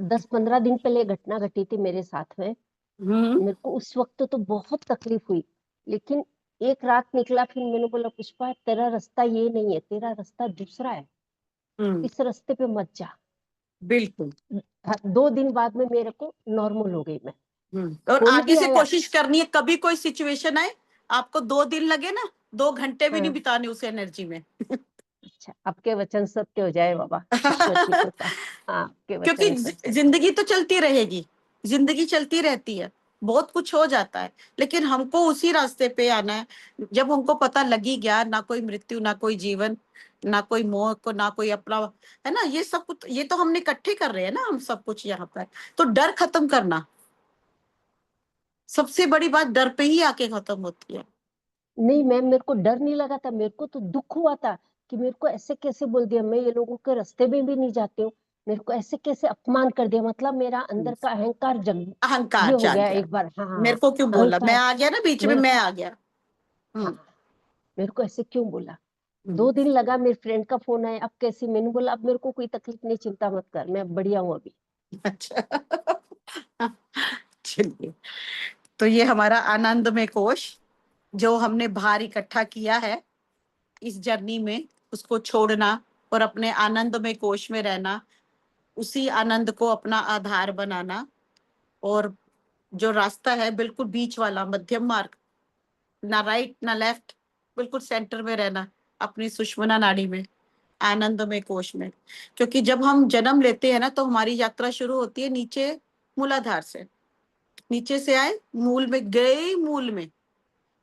10-15 दिन पहले घटना घटी थी मेरे साथ में, हम्म। मेरे को उस वक्त तो बहुत तकलीफ हुई, लेकिन एक रात निकला, फिर मैंने बोला पुष्पा तेरा रास्ता ये नहीं है, तेरा रास्ता दूसरा है, हम्म। इस रास्ते पे मत जा। बिल्कुल। 2 दिन बाद में मेरे को नॉर्मल हो गई मैं। और फोन आगे भी से आया। कोशिश करनी है, कभी कोई सिचुएशन आए, आपको 2 दिन लगे ना, 2 घंटे भी नहीं हाँ, बिताने उस एनर्जी में। अच्छा आपके वचन सत्य हो जाए बाबा, ईश्वर की कृपा। हाँ आपके क्योंकि वचन सत्य हो जाए। जिंदगी तो चलती रहेगी, जिंदगी चलती रहती है, बहुत कुछ हो जाता है, लेकिन हमको उसी रास्ते पे आना है। जब हमको पता लगी गया, ना कोई मृत्यु, ना कोई जीवन, ना कोई मोह को, ना कोई अपना, है ना, ये सब कुछ, ये तो हमने इकट्ठे कर रहे हैं ना हम सब कुछ यहाँ पर। तो डर खत्म करना, सबसे बड़ी बात डर पे ही आके खत्म होती है। नहीं मैम, मेरे को डर नहीं लगा था, मेरे को तो दुख हुआ था कि मेरे को ऐसे कैसे बोल दिया, मैं ये लोगों के रास्ते में भी नहीं जाती हूँ, मेरे को ऐसे कैसे अपमान कर दिया, मतलब मेरा अंदर का अहंकार जग, ये अहंकार हो जाग गया गया, एक बार। हाँ मेरे हाँ, को क्यों बोला, मैं अहंकार आ गया ना बीच में, मेरे मैं को, आ गया। हाँ हम्म। मेरे को ऐसे क्यों बोला। हम्म। 2 दिन लगा, मेरे फ्रेंड का फोन आया, अब कैसी, मैंने बोला अब मेरे को कोई तकलीफ नहीं, चिंता मत कर, मैं बढ़िया हूँ अभी। अच्छा। चलिए, तो ये हमारा आनंद में कोश, जो हमने भार इकट्ठा किया है इस जर्नी में, उसको छोड़ना और अपने आनंदमय कोश में रहना, उसी आनंद को अपना आधार बनाना, और जो रास्ता है बिल्कुल बीच वाला मध्यम मार्ग, ना राइट ना लेफ्ट, बिल्कुल सेंटर में रहना, अपनी सुषुम्ना नाड़ी में, आनंदमय कोश में। क्योंकि जब हम जन्म लेते हैं ना, तो हमारी यात्रा शुरू होती है नीचे मूलाधार से। नीचे से आए, मूल में गए, मूल में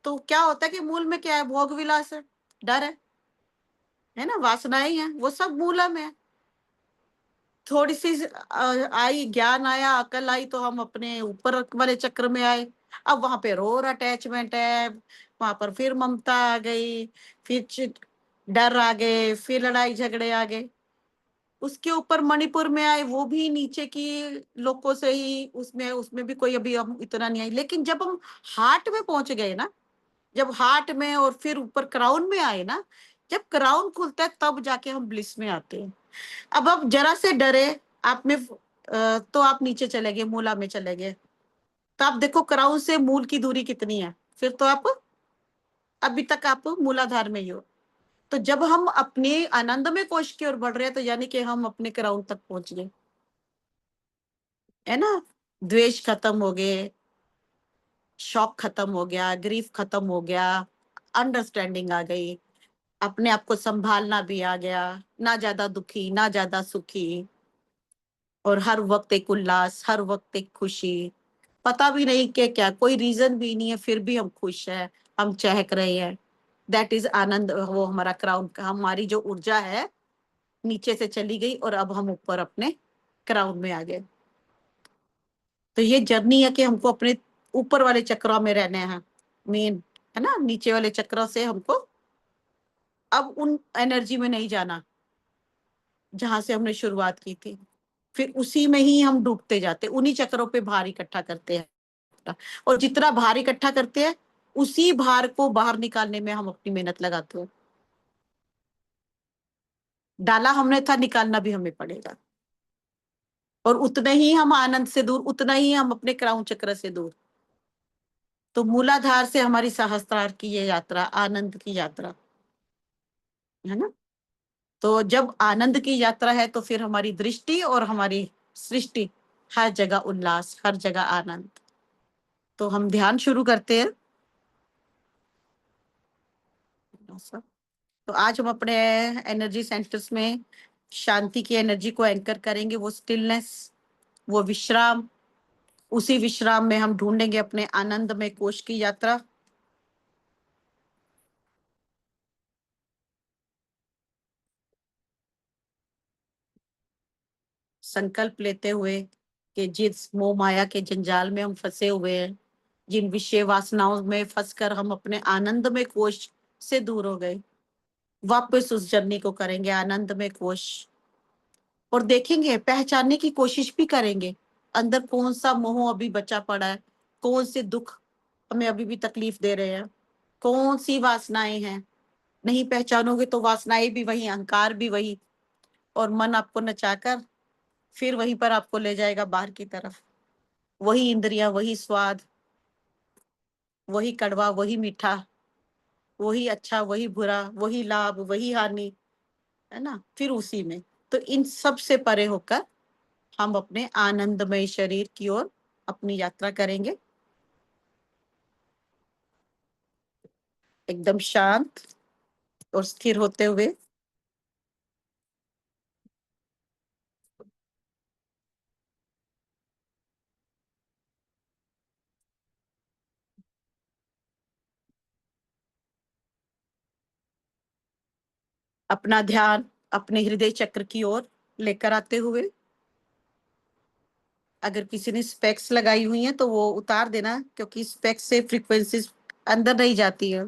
तो क्या होता है कि मूल में क्या है? भोग विलास है, डर है ना, वासनाएं हैं, वो सब मूला में है। थोड़ी सी आई, ज्ञान आया, अकल आई, तो हम अपने ऊपर वाले चक्र में आए। अब वहां पे रोर अटैचमेंट है, वहां पर फिर ममता आ गई, फिर डर आ गए, फिर लड़ाई झगड़े आ गए। उसके ऊपर मणिपुर में आए, वो भी नीचे की लोगों से ही, उसमें उसमें भी कोई अभी हम इतना नहीं आई। लेकिन जब हम हार्ट में पहुंच गए ना, जब हार्ट में और फिर ऊपर क्राउन में आए ना, जब क्राउन खुलता है तब जाके हम ब्लिस में आते हैं। अब जरा से डरे आप में, तो आप नीचे चले गए, मूला में चले गए। तो आप देखो क्राउन से मूल की दूरी कितनी है, फिर तो आप अभी तक आप मूलाधार में ही हो। तो जब हम अपने आनंदमय कोश की ओर बढ़ रहे हैं, तो यानी कि हम अपने क्राउन तक पहुंच गए, है ना। द्वेष खत्म हो गए, शौक खत्म हो गया, ग्रीफ खत्म हो गया, अंडरस्टैंडिंग आ गई, अपने आप को संभालना भी आ गया, ना ज्यादा दुखी ना ज्यादा सुखी, और हर वक्त एक उल्लास, हर वक्त एक खुशी। पता भी नहीं कि क्या, कोई रीजन भी नहीं है, फिर भी हम खुश हैं, हम चहक रहे हैं। दैट इज आनंद। वो हमारा क्राउन, हमारी जो ऊर्जा है नीचे से चली गई और अब हम ऊपर अपने क्राउन में आ गए। तो ये जर्नी है कि हमको अपने ऊपर वाले चक्रों में रहने हैं, मेन, है ना। नीचे वाले चक्रों से हमको अब उन एनर्जी में नहीं जाना जहां से हमने शुरुआत की थी। फिर उसी में ही हम डूबते जाते, उन्हीं चक्रों पे भार इकट्ठा करते हैं, और जितना भार इकट्ठा करते हैं उसी भार को बाहर निकालने में हम अपनी मेहनत लगाते हैं। डाला हमने था, निकालना भी हमें पड़ेगा, और उतने ही हम आनंद से दूर, उतना ही हम अपने क्राउन चक्र से दूर। तो मूलाधार से हमारी सहस्त्रार की ये यात्रा, आनंद की यात्रा, है ना। तो जब आनंद की यात्रा है, तो फिर हमारी दृष्टि और हमारी सृष्टि, हर जगह उल्लास, हर जगह आनंद। तो हम ध्यान शुरू करते हैं। तो आज हम अपने एनर्जी सेंटर्स में शांति की एनर्जी को एंकर करेंगे, वो स्टिलनेस, वो विश्राम। उसी विश्राम में हम ढूंढेंगे अपने आनंद में कोश की यात्रा। संकल्प लेते हुए कि जिस मोह माया के जंजाल में हम फंसे हुए हैं, जिन विषय वासनाओं में फंसकर हम अपने आनंद में कोश से दूर हो गए, वापस उस जर्नी को करेंगे, आनंद में कोश। और देखेंगे, पहचानने की कोशिश भी करेंगे अंदर कौन सा मोह अभी बचा पड़ा है, कौन से दुख हमें अभी भी तकलीफ दे रहे हैं, कौन सी वासनाएं हैं। नहीं पहचानोगे तो वासनाएं भी वही, अहंकार भी वही, और मन आपको नचाकर फिर वहीं पर आपको ले जाएगा बाहर की तरफ। वही इंद्रियां, वही स्वाद, वही कड़वा, वही मीठा, वही अच्छा, वही बुरा, वही लाभ, वही हानि, है ना। फिर उसी में, तो इन सब से परे होकर हम अपने आनंदमय शरीर की ओर अपनी यात्रा करेंगे, एकदम शांत और स्थिर होते हुए। अपना ध्यान अपने हृदय चक्र की ओर लेकर आते हुए, अगर किसी ने स्पेक्स लगाई हुई है तो वो उतार देना, क्योंकि स्पेक्स से फ्रीक्वेंसीज अंदर नहीं जाती है।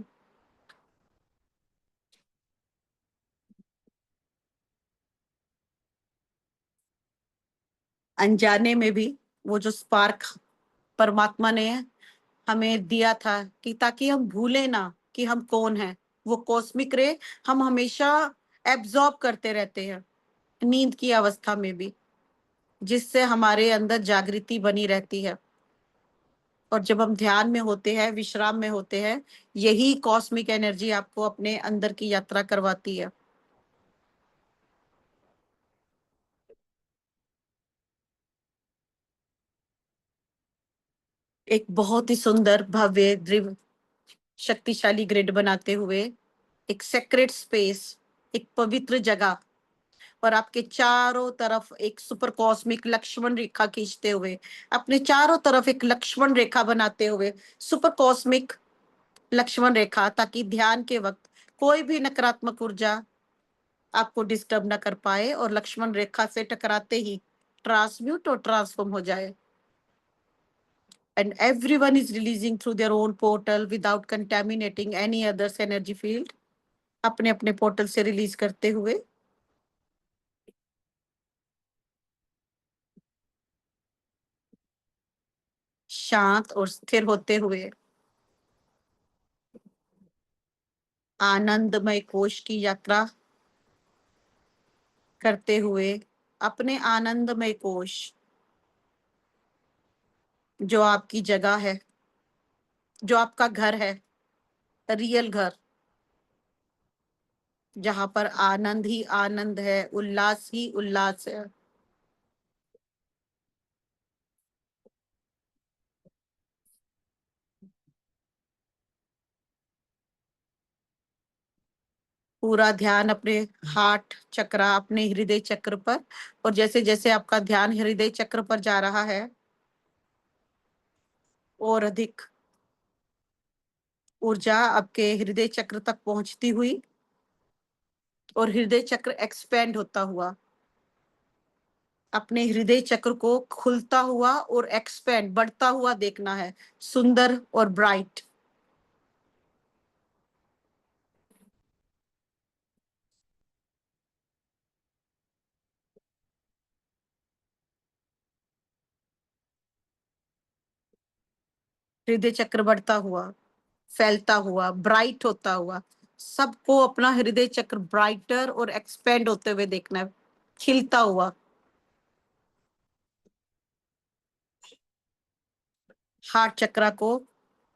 अनजाने में भी वो जो स्पार्क परमात्मा ने हमें दिया था, कि ताकि हम भूले ना कि हम कौन हैं, वो कॉस्मिक रे हम हमेशा एब्जॉर्ब करते रहते हैं, नींद की अवस्था में भी, जिससे हमारे अंदर जागृति बनी रहती है। और जब हम ध्यान में होते हैं, विश्राम में होते हैं, यही कॉस्मिक एनर्जी आपको अपने अंदर की यात्रा करवाती है। एक बहुत ही सुंदर भव्य दृढ़ शक्तिशाली ग्रिड बनाते हुए एक सेक्रेट स्पेस, एक पवित्र जगह, और आपके चारों तरफ एक सुपर कॉस्मिक लक्ष्मण रेखा खींचते हुए, अपने चारों तरफ एक लक्ष्मण रेखा बनाते हुए, सुपर कॉस्मिक लक्ष्मण रेखा, ताकि ध्यान के वक्त कोई भी नकारात्मक ऊर्जा आपको डिस्टर्ब ना कर पाए और लक्ष्मण रेखा से टकराते ही ट्रांसम्यूट और ट्रांसफॉर्म हो जाए। And everyone is releasing through their own portal without contaminating any other's energy field. अपने अपने पोर्टल से रिलीज करते हुए शांत और स्थिर होते हुए आनंदमय कोश की यात्रा करते हुए अपने आनंदमय कोश, जो आपकी जगह है, जो आपका घर है, रियल घर, जहां पर आनंद ही आनंद है, उल्लास ही उल्लास है, पूरा ध्यान अपने हार्ट चक्र, अपने हृदय चक्र पर, और जैसे जैसे आपका ध्यान हृदय चक्र पर जा रहा है, और अधिक ऊर्जा आपके हृदय चक्र तक पहुंचती हुई और हृदय चक्र एक्सपेंड होता हुआ, अपने हृदय चक्र को खुलता हुआ और एक्सपेंड बढ़ता हुआ देखना है, सुंदर और ब्राइट। हृदय चक्र बढ़ता हुआ, फैलता हुआ, ब्राइट होता हुआ, सबको अपना हृदय चक्र ब्राइटर और एक्सपेंड होते हुए देखना है, खिलता हुआ। हार्ट चक्र को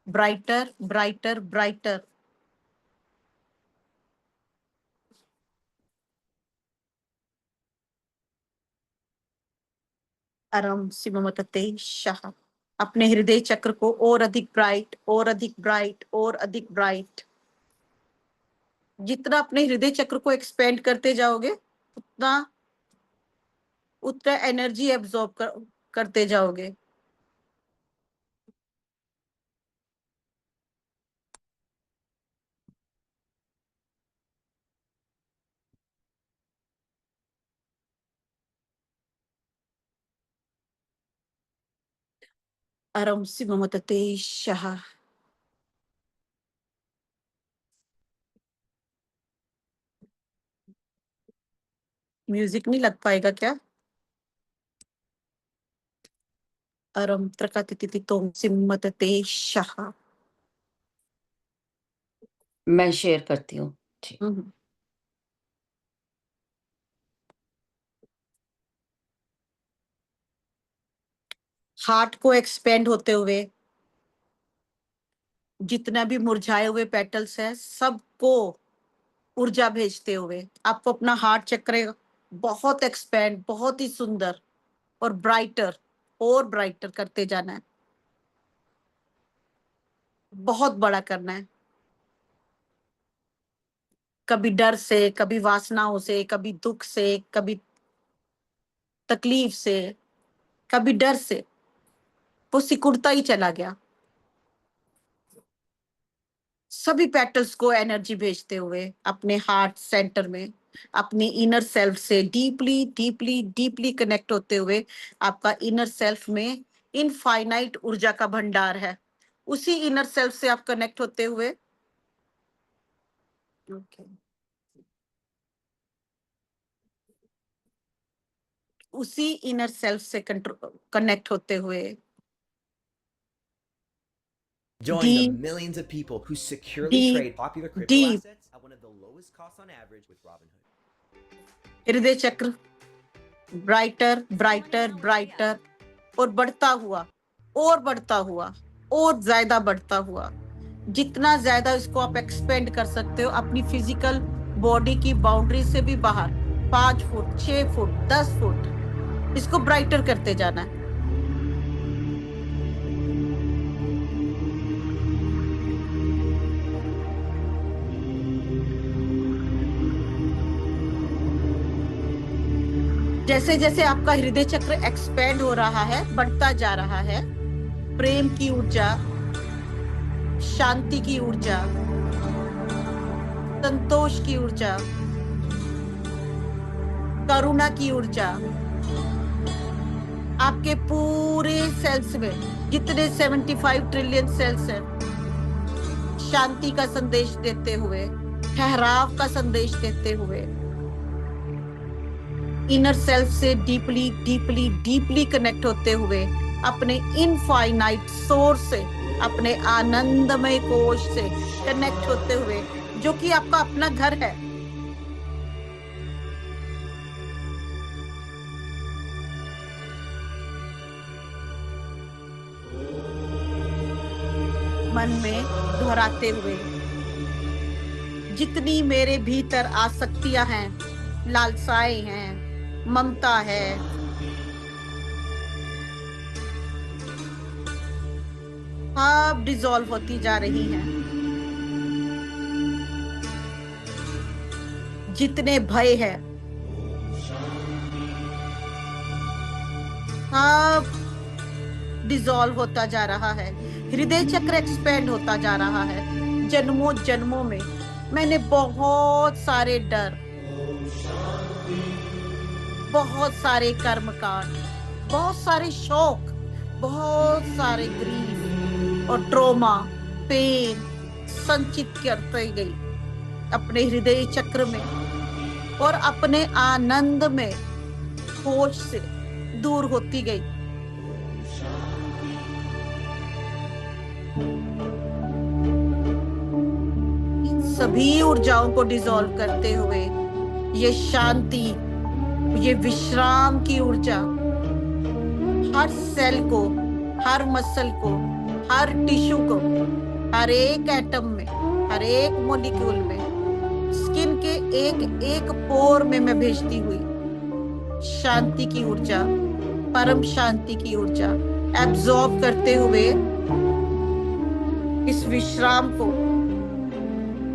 ब्राइटर ब्राइटर ब्राइटर, अरम सिममतते शाह, अपने हृदय चक्र को और अधिक ब्राइट, और अधिक ब्राइट, और अधिक ब्राइट। जितना अपने हृदय चक्र को एक्सपेंड करते जाओगे, उतना उतना एनर्जी एब्जॉर्ब करते जाओगे। अरम सिममतते शाह। म्यूजिक नहीं लग पाएगा क्या? अरम त्रकातिति तोम सिममतते शाह। मैं शेयर करती हूँ। ठीक। हार्ट को एक्सपेंड होते हुए, जितना भी मुरझाए हुए पेटल्स है, सबको ऊर्जा भेजते हुए आपको अपना हार्ट चक्र बहुत एक्सपेंड, बहुत ही सुंदर और ब्राइटर, और ब्राइटर करते जाना है, बहुत बड़ा करना है। कभी डर से, कभी वासनाओं से, कभी दुख से, कभी तकलीफ से, कभी डर से, वो सिकुड़ता ही चला गया। सभी पेटल्स को एनर्जी भेजते हुए अपने हार्ट सेंटर में, अपने इनर सेल्फ से डीपली डीपली डीपली कनेक्ट होते हुए, आपका इनर सेल्फ में इनफाइनाइट ऊर्जा का भंडार है, उसी इनर सेल्फ से आप कनेक्ट होते हुए उसी इनर सेल्फ से कनेक्ट होते हुए Join the millions of people who securely trade popular crypto assets at one of the lowest costs on average with Robinhood. हृदय चक्र ब्राइटर ब्राइटर ब्राइटर, और बढ़ता हुआ, और बढ़ता हुआ, और ज्यादा बढ़ता हुआ। जितना ज्यादा इसको आप एक्सपेंड कर सकते हो अपनी फिजिकल बॉडी की बाउंड्री से भी बाहर, 5 फुट, 6 फुट, 10 फुट, इसको ब्राइटर करते जाना है। जैसे जैसे आपका हृदय चक्र एक्सपेंड हो रहा है, बढ़ता जा रहा है, प्रेम की ऊर्जा, शांति की ऊर्जा, संतोष की ऊर्जा, करुणा की ऊर्जा आपके पूरे सेल्स में, जितने 75 ट्रिलियन सेल्स हैं, शांति का संदेश देते हुए, ठहराव का संदेश देते हुए, इनर सेल्फ से डीपली डीपली डीपली कनेक्ट होते हुए, अपने इनफाइनाइट सोर्स से, अपने आनंदमय कोश से कनेक्ट होते हुए, जो कि आपका अपना घर है। मन में दोहराते हुए, जितनी मेरे भीतर आसक्तियां हैं, लालसाएं हैं, ममता है, अब डिसॉल्व होती जा रही हैं। जितने भय है, अब डिसॉल्व होता जा रहा है। हृदय चक्र एक्सपेंड होता जा रहा है। जन्मों जन्मों में मैंने बहुत सारे डर, बहुत सारे कर्मकांड, बहुत सारे शौक, बहुत सारे ग्रीफ और ट्रोमा, पेन संचित करते गई अपने हृदय चक्र में और अपने आनंद में होश से दूर होती गई। इन सभी ऊर्जाओं को डिसॉल्व करते हुए ये शांति, ये विश्राम की ऊर्जा हर सेल को, हर मसल को, हर टिश्यू को, हर एक एटम में, हर एक मॉलिक्यूल में, स्किन के एक एक पोर में मैं भेजती हुई शांति की ऊर्जा, परम शांति की ऊर्जा एब्जॉर्ब करते हुए इस विश्राम को,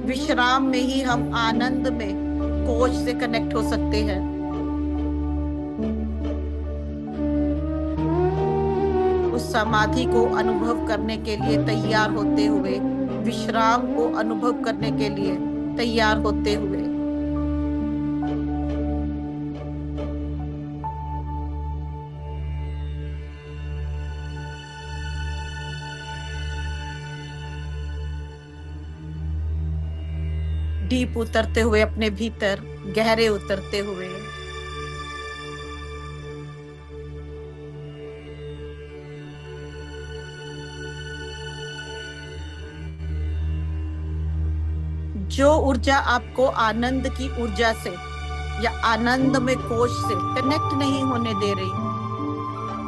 विश्राम में ही हम आनंद में कोश से कनेक्ट हो सकते हैं। उस समाधि को अनुभव करने के लिए तैयार होते हुए, विश्राम को अनुभव करने के लिए तैयार होते हुए, डीप उतरते हुए, अपने भीतर गहरे उतरते हुए, जो ऊर्जा आपको आनंद की ऊर्जा से या आनंद में कोश से कनेक्ट नहीं होने दे रही,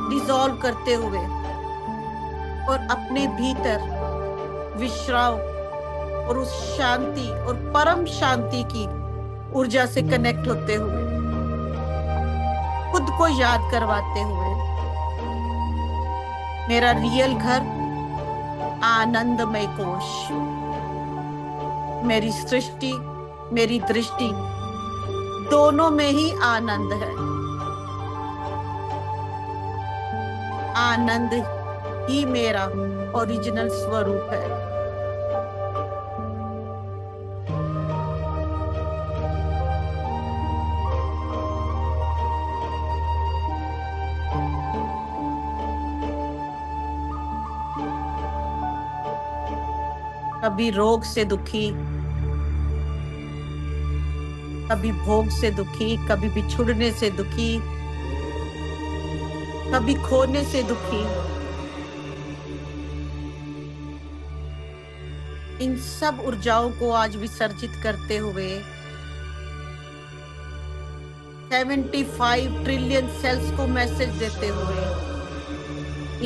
डिसॉल्व करते हुए और अपने भीतर विश्राम और उस शांति और परम शांति की ऊर्जा से कनेक्ट होते हुए, खुद को याद करवाते हुए, मेरा रियल घर आनंदमय कोश, मेरी सृष्टि, मेरी दृष्टि दोनों में ही आनंद है। आनंद ही मेरा ओरिजिनल स्वरूप है। कभी रोग से दुखी, कभी भोग से दुखी, कभी बिछुड़ने से दुखी, कभी खोने से दुखी, इन सब ऊर्जाओं को आज विसर्जित करते हुए 75 ट्रिलियन सेल्स को मैसेज देते हुए,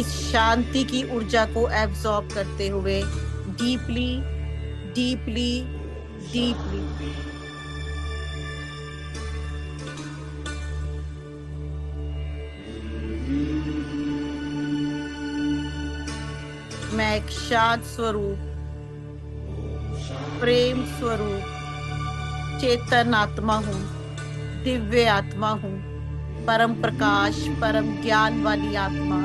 इस शांति की ऊर्जा को एब्जॉर्ब करते हुए डीपली डीपली डीपली मैं एक शांत स्वरूप, प्रेम स्वरूप, चेतन आत्मा हूँ, दिव्य आत्मा हूँ, परम प्रकाश, परम ज्ञान वाली आत्मा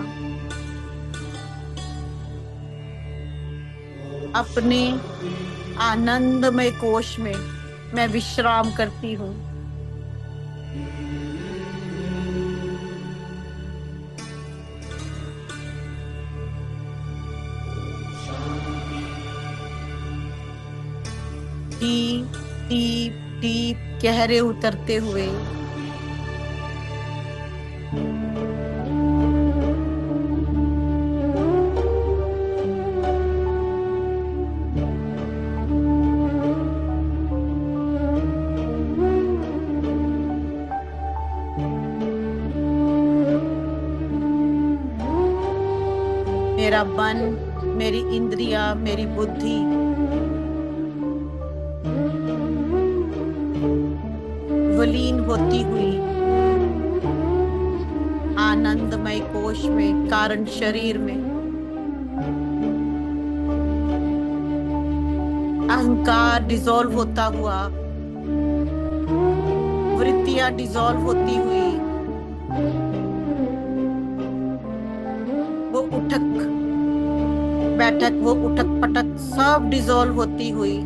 अपने आनंदमय कोश में मैं विश्राम करती हूँ। डीप डीप डीप गहरे उतरते हुए मेरा मन, मेरी इंद्रियां, मेरी बुद्धि विलीन होती हुई आनंदमय कोश में, कारण शरीर में अहंकार डिसॉल्व होता हुआ, वृत्तियां डिसॉल्व होती हुई, वो उठक बैठक, वो उठक पटक सब डिसॉल्व होती हुई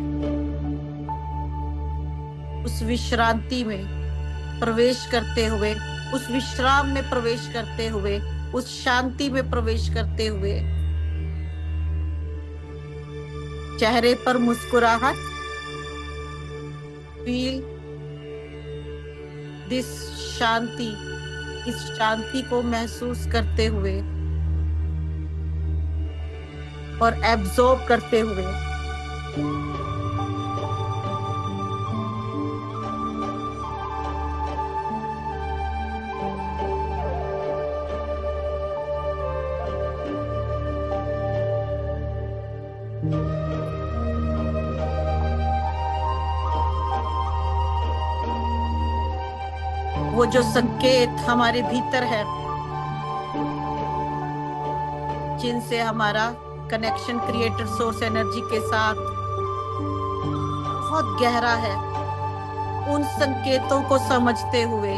उस विश्रांति में प्रवेश करते हुए, उस विश्राम में प्रवेश करते हुए, उस शांति में प्रवेश करते हुए चेहरे पर मुस्कुराहट, फील दिस शांति, इस शांति को महसूस करते हुए और एब्जॉर्ब करते हुए वो जो संकेत हमारे भीतर है, जिनसे हमारा कनेक्शन क्रिएटर सोर्स एनर्जी के साथ बहुत गहरा है, उन संकेतों को समझते हुए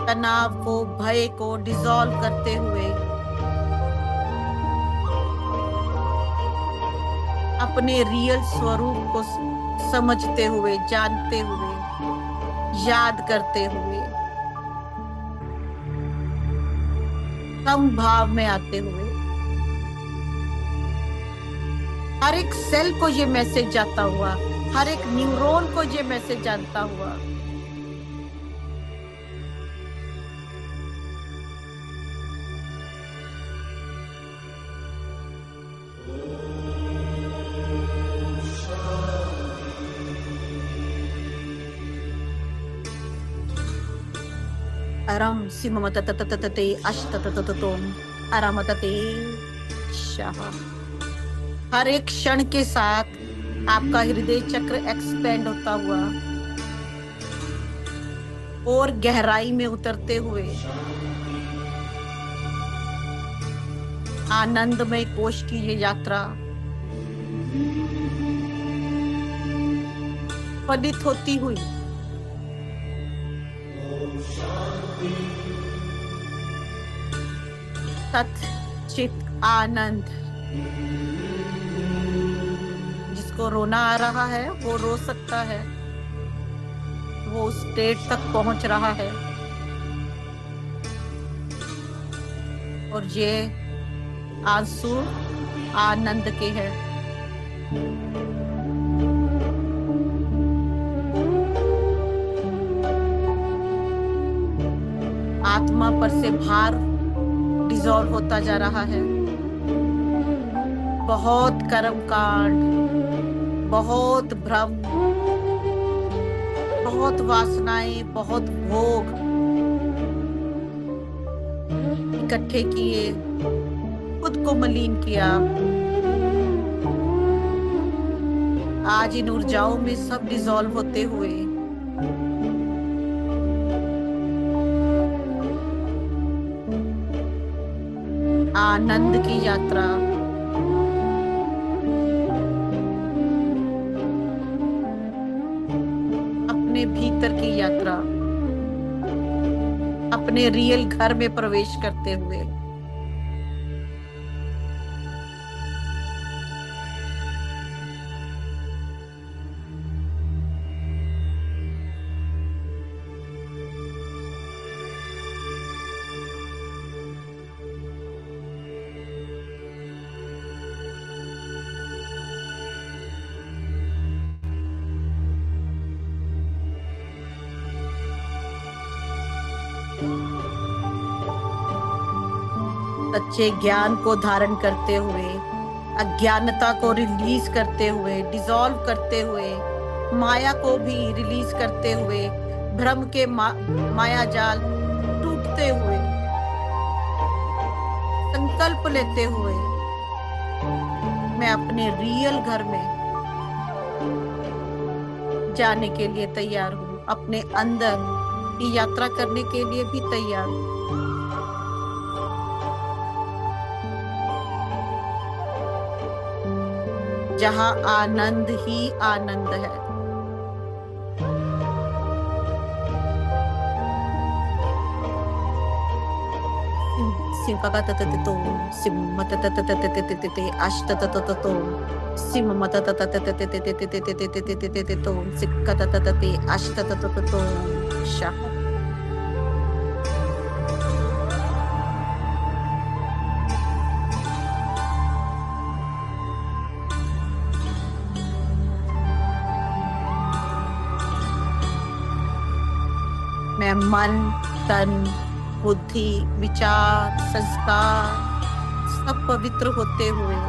तनाव को, भय को डिसॉल्व करते हुए अपने रियल स्वरूप को समझते हुए, जानते हुए, याद करते हुए, सम भाव में आते हुए हर एक सेल को ये मैसेज जाता हुआ, हर एक न्यूरॉन को ये मैसेज जानता हुआ अरम सिममततततते अष्टततततोम अरमतते शाह। हर एक क्षण के साथ आपका हृदय चक्र एक्सपेंड होता हुआ और गहराई में उतरते हुए आनंदमय कोश की ये यात्रा फलित होती हुई सत चित आनंद, जिसको रोना आ रहा है वो रो सकता है, वो उस स्टेट तक पहुंच रहा है। और ये आंसू आनंद के हैं। आत्मा पर से भार डिसॉल्व होता जा रहा है। बहुत कर्म कांड, बहुत भ्रम, बहुत वासनाएं, बहुत भोग इकट्ठे किए, खुद को मलिन किया। आज इन ऊर्जाओं में सब डिसॉल्व होते हुए आनंद की यात्रा अपने भीतर की यात्रा, अपने रियल घर में प्रवेश करते हुए सच्चे ज्ञान को धारण करते हुए, अज्ञानता को रिलीज करते हुए, डिसॉल्व करते हुए, माया को भी रिलीज करते हुए, भ्रम के माया जाल टूटते हुए, संकल्प लेते हुए मैं अपने रियल घर में जाने के लिए तैयार हूँ, अपने अंदर की यात्रा करने के लिए भी तैयार हूँ। जहां आनंद ही आनंद है। सिंपकततततो सिम्मततततततततते अष्टततततो सिम्मततततततततततततततो सिक्कतततते अष्टततततो शः। मैं मन, तन, बुद्धि, विचार, संस्कार सब पवित्र होते हुए,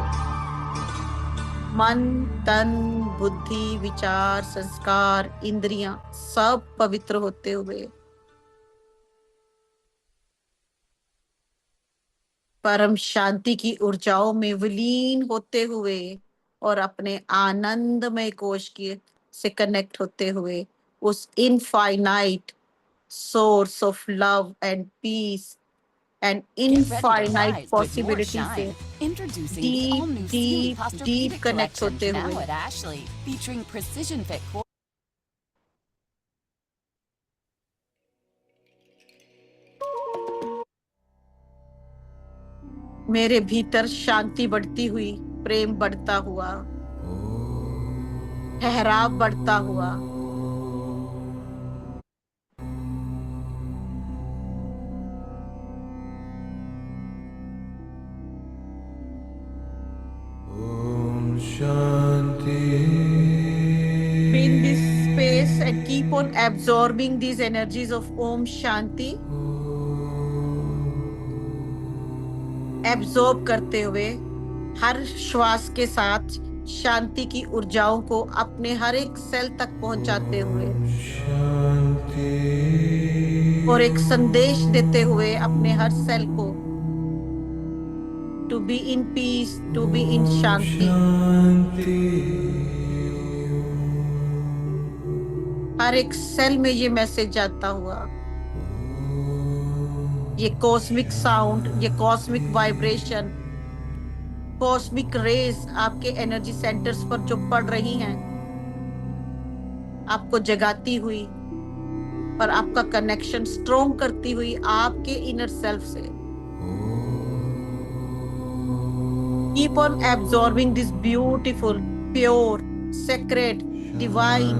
मन, तन, बुद्धि, विचार, संस्कार, इंद्रियां सब पवित्र होते हुए परम शांति की ऊर्जाओं में विलीन होते हुए और अपने आनंदमय कोश की से कनेक्ट होते हुए उस infinite source of love and peace and infinite possibility से deep connect होते हुए मेरे भीतर शांति बढ़ती हुई, प्रेम बढ़ता हुआ, ठहराव बढ़ता हुआ, be in this space and keep on absorbing these energies of Om Shanti. Absorb करते हुए हर श्वास के साथ शांति की ऊर्जाओं को अपने हर एक सेल तक पहुंचाते हुए और एक संदेश देते हुए अपने हर सेल को to be in peace, to be in शांति। हर एक सेल में ये मैसेज जाता हुआ, ये कॉस्मिक साउंड, ये कॉस्मिक वाइब्रेशन, कॉस्मिक रेज आपके एनर्जी सेंटर्स पर जो पड़ रही हैं, आपको जगाती हुई और आपका कनेक्शन स्ट्रॉन्ग करती हुई आपके इनर सेल्फ से। Keep on absorbing this beautiful, pure, sacred, divine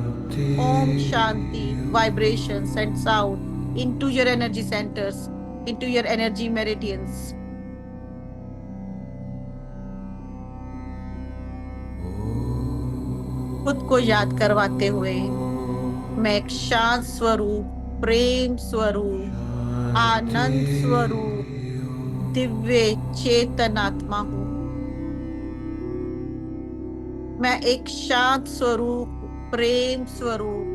Om Shanti vibrations and sound into your energy centers, into your energy meridians. खुद को याद करवाते हुए मैं एक शांत स्वरूप, प्रेम स्वरूप, आनंद स्वरूप, दिव्य चेतन आत्मा हूँ। मैं एक शांत स्वरूप, प्रेम स्वरूप,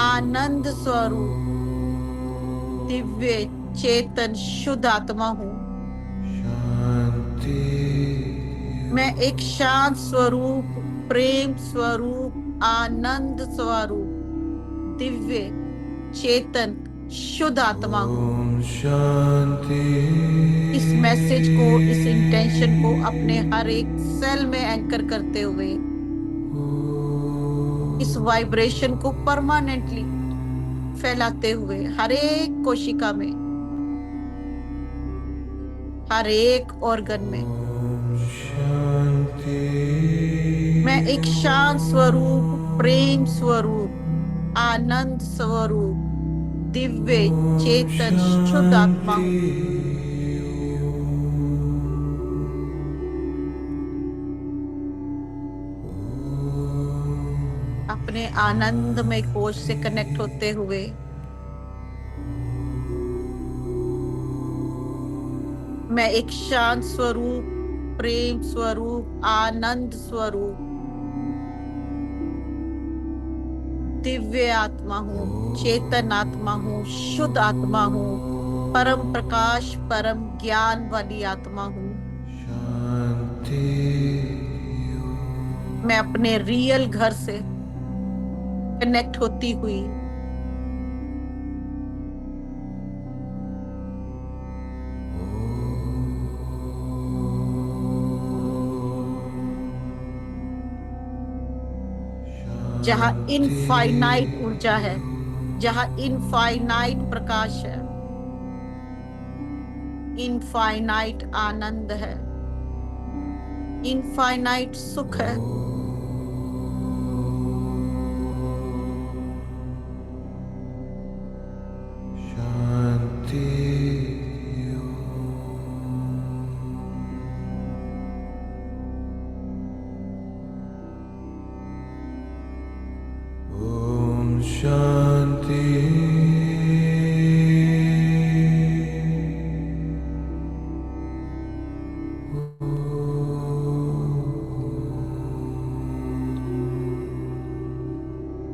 आनंद स्वरूप, दिव्य चेतन शुद्ध आत्मा हूँ। मैं एक शांत स्वरूप, प्रेम स्वरूप, आनंद स्वरूप, दिव्य चेतन शुद्ध आत्मा हूँ। इस मैसेज को, इस इंटेंशन को अपने हर एक सेल में एंकर करते हुए इस वाइब्रेशन को परमानेंटली फैलाते हुए हर एक कोशिका में, हर एक ऑर्गन में मैं एक शांत स्वरूप, प्रेम स्वरूप, आनंद स्वरूप, दिव्य चेतन शुद्ध आत्मा हूं। अपने आनंदमय कोश से कनेक्ट होते हुए मैं एक शांत स्वरूप, प्रेम स्वरूप, आनंद स्वरूप, दिव्य आत्मा हूँ, चेतन आत्मा हूँ, शुद्ध आत्मा हूँ, परम प्रकाश, परम ज्ञान वाली आत्मा हूँ। मैं अपने रियल घर से कनेक्ट होती हुई जहां इनफाइनाइट ऊर्जा है, जहां इनफाइनाइट प्रकाश है, इनफाइनाइट आनंद है, इनफाइनाइट सुख है,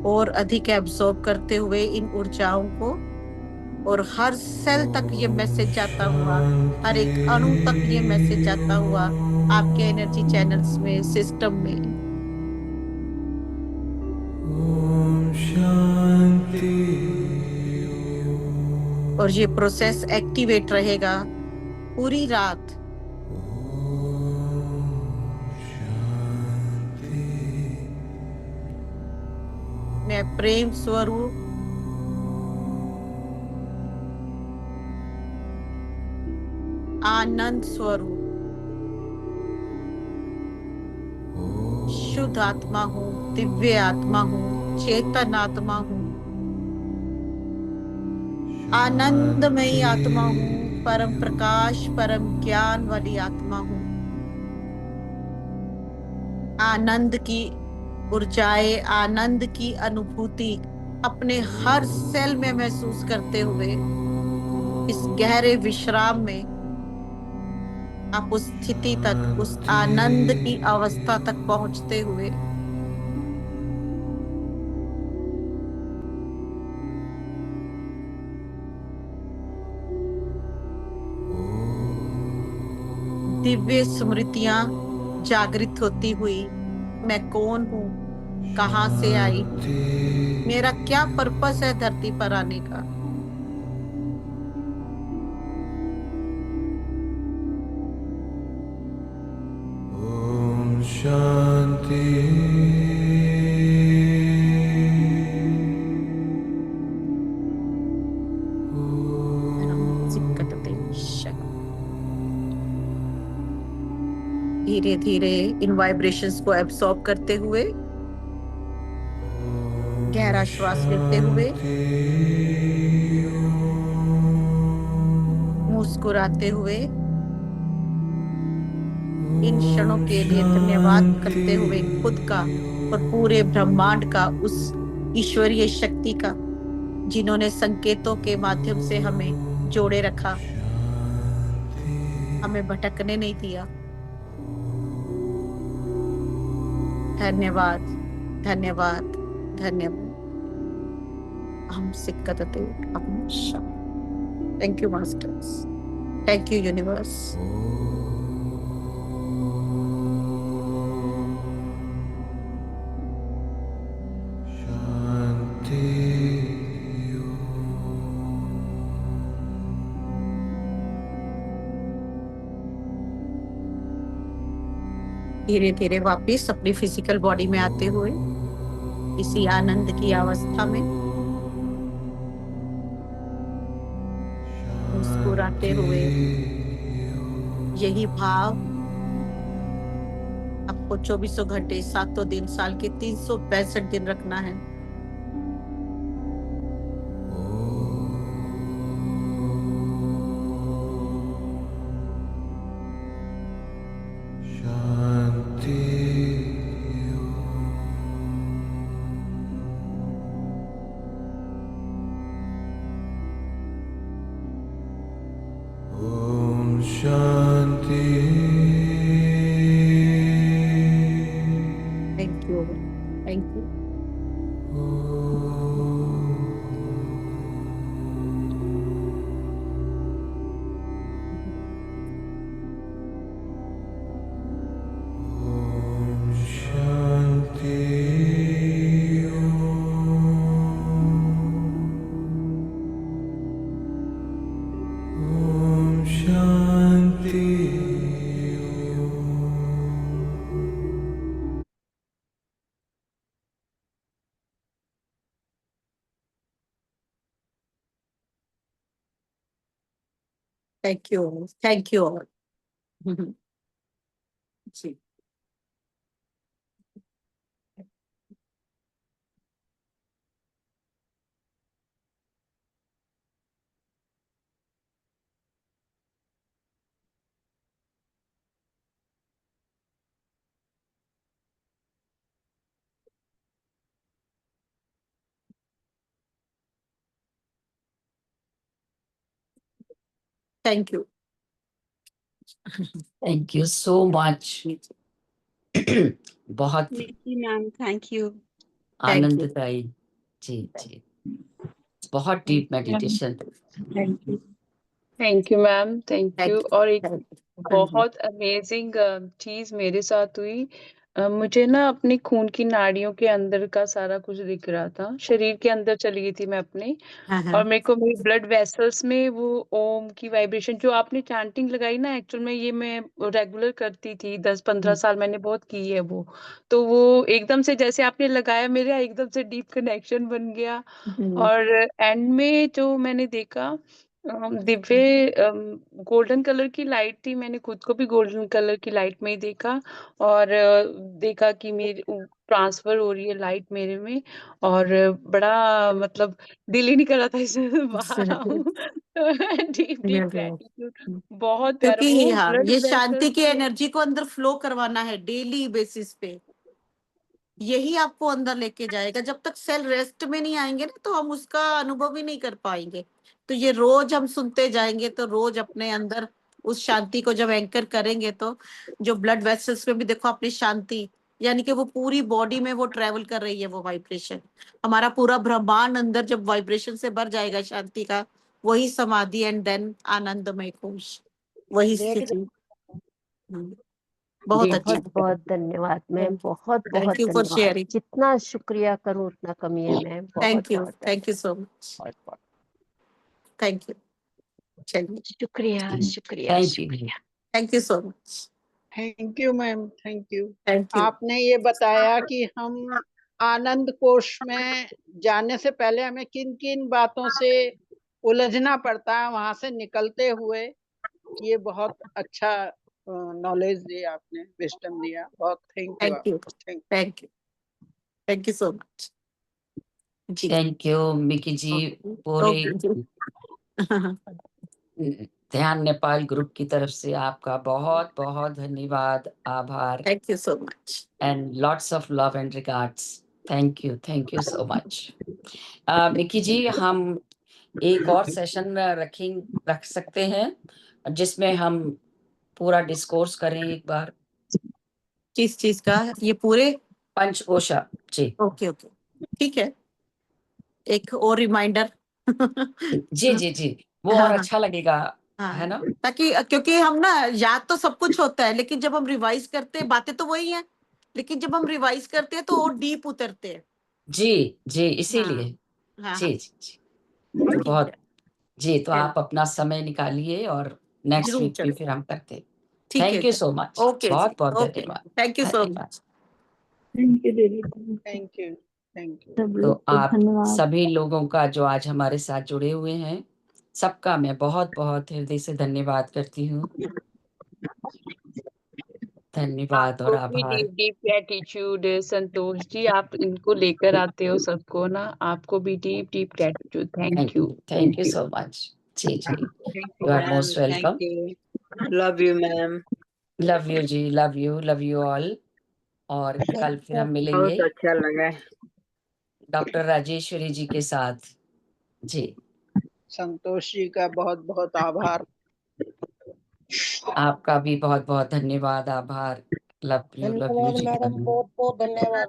और अधिक एब्सॉर्ब करते हुए इन ऊर्जाओं को, और हर सेल तक ये मैसेज जाता हुआ, हर एक अणु तक ये मैसेज जाता हुआ आपके एनर्जी चैनल्स में, सिस्टम में। और ये प्रोसेस एक्टिवेट रहेगा पूरी रात। मैं प्रेम स्वरूप, आनंद स्वरूप, शुद्ध आत्मा हूँ, दिव्य आत्मा हूँ, चेतन आत्मा हूँ, आनंदमयी आत्मा हूँ, परम प्रकाश, परम ज्ञान वाली आत्मा हूँ। आनंद की ऊर्जाएं, आनंद की अनुभूति अपने हर सेल में महसूस करते हुए इस गहरे विश्राम में आप उस स्थिति तक, उस आनंद की अवस्था तक पहुंचते हुए दिव्य स्मृतियां जागृत होती हुई, मैं कौन हूँ, कहाँ से आई हूँ, मेरा क्या पर्पस है धरती पर आने का, शांति। धीरे धीरे इन वाइब्रेशंस को एब्सॉर्ब करते हुए, गहरा श्वास लेते हुए, मुस्कुराते हुए, इन क्षणों के लिए धन्यवाद करते हुए खुद का और पूरे ब्रह्मांड का, उस ईश्वरीय शक्ति का जिन्होंने संकेतों के माध्यम से हमें जोड़े रखा, हमें भटकने नहीं दिया। धन्यवाद, धन्यवाद, धन्यवाद। हम सिक्कते हम शाम। Thank you masters, thank you universe. धीरे धीरे वापस अपनी फिजिकल बॉडी में आते हुए इसी आनंद की अवस्था में मुस्कुराते हुए यही भाव आपको 24 घंटे 7 दिन साल के 365 दिन रखना है। Thank you, thank you. Thank you, thank you all. जी, thank you. Thank you so much. बहुत निकी मैम, थैंक यू। आनंददायी। जी जी, बहुत deep meditation. Thank you ma'am, thank you. और एक थैंक यू। बहुत अमेजिंग चीज मेरे साथ हुई। मुझे ना अपनी खून की नाड़ियों के अंदर का सारा कुछ दिख रहा था। शरीर के अंदर चली गई थी मैं अपने, और मेरे को मेरी ब्लड वेसल्स में वो ओम की वाइब्रेशन जो आपने चैंटिंग लगाई ना, एक्चुअल में ये मैं रेगुलर करती थी, 10-15 साल मैंने बहुत की है वो। तो वो एकदम से जैसे आपने लगाया, मेरा एकदम से डीप कनेक्शन बन गया। और एंड में जो मैंने देखा, दिव्य गोल्डन कलर की लाइट थी। मैंने खुद को भी गोल्डन कलर की लाइट में ही देखा, और देखा कि मेरी ट्रांसफर हो रही है लाइट मेरे में। और बड़ा मतलब दिल ही नहीं कर रहा था इसमें बाहर आऊं। डीप डीप ग्रेटिट्यूड, बहुत प्यारा क्योंकि वो हाँ, ब्लड ये शांति वेसल्स की में। एनर्जी को अंदर फ्लो करवाना है डेली बेसिस पे। यही आपको अंदर लेके जाएगा। जब तक सेल रेस्ट में नहीं आएंगे ना, तो हम उसका अनुभव ही नहीं कर पाएंगे। तो ये रोज हम सुनते जाएंगे, तो रोज अपने अंदर उस शांति को जब एंकर करेंगे, तो जो ब्लड वेसल्स में भी देखो अपनी शांति, यानी कि वो पूरी बॉडी में वो ट्रेवल कर रही है वो वाइब्रेशन। हमारा पूरा ब्रह्मांड अंदर जब वाइब्रेशन से भर जाएगा शांति का, वही समाधि एंड देन आनंदमय कोश, वही स्थिति। बहुत अच्छा। बहुत बहुत धन्यवाद मैम, बहुत बहुत थैंक यू फॉर धन्यवाद। शेयरिंग। जितना शुक्रिया करूं उतना कमी है मैम। बहुत बहुत थैंक यू सो मच। बहुत बहुत थैंक यू। चलिए, शुक्रिया शुक्रिया थैंक यू। शुक्रिया। Thank you so much. Thank you ma'am, thank you. Thank you. आपने ये बताया कि हम आनंद कोश में जाने से पहले हमें किन किन बातों से उलझना पड़ता है, वहां से निकलते हुए। ये बहुत अच्छा नॉलेज दिया आपने, विजडम दिया। बहुत थैंक यू थैंक यू। आपको। Thank thank you. Thank you so much. जी, थैंक यू मिकी जी। पूरे ध्यान नेपाल ग्रुप की तरफ से आपका बहुत बहुत धन्यवाद, आभार, thank you so much. And lots of love and regards. Thank you so much. Miki ji, हम एक और सेशन रख सकते हैं जिसमें हम पूरा डिस्कोर्स करें एक बार। किस चीज का? ये पूरे? पंचकोशा जी। ओके ओके, ठीक है। एक और रिमाइंडर। जी जी जी, वो और हाँ अच्छा लगेगा, है ना? ताकि, क्योंकि हम ना याद तो सब कुछ होता है, लेकिन जब हम रिवाइज करते हैं बातें तो वही हैं, लेकिन जब हम रिवाइज करते हैं तो और डीप उतरते हैं। जी जी, हाँ इसीलिए। हाँ जी हाँ, जी जी, तो ठीक बहुत है। जी, तो चलो, आप अपना समय निकालिए और नेक्स्ट जरूर वीक भी चलो, फिर हम करते हैं। ठीक है। Thank you so much, okay जी, बहुत बहुत ओके, धन्यवाद। थैंक यू सो धन्यवाद। मच। थैंक यू दीदी। Thank you. Thank you. तो लोग को आप धन्यवाद। सभी लोगों का जो आज हमारे साथ जुड़े हुए हैं, सबका मैं बहुत बहुत हृदय से धन्यवाद करती हूँ। धन्यवाद और आपको भी आभार। Deep deep gratitude Santosh ji, आप इनको लेकर आते हो सबको ना, आपको भी deep deep gratitude. Thank you. Thank you so much. जी जी, you are most welcome. Love you ma'am. Love you जी, लव यू ऑल। और कल फिर हम मिलेंगे बहुत अच्छा लगा। डॉक्टर राजेश्वरी जी के साथ। जी, संतोष जी का बहुत बहुत आभार। आपका भी बहुत बहुत धन्यवाद, आभार। लव यू धन्यवाद जी। मैडम, बहुत बहुत धन्यवाद।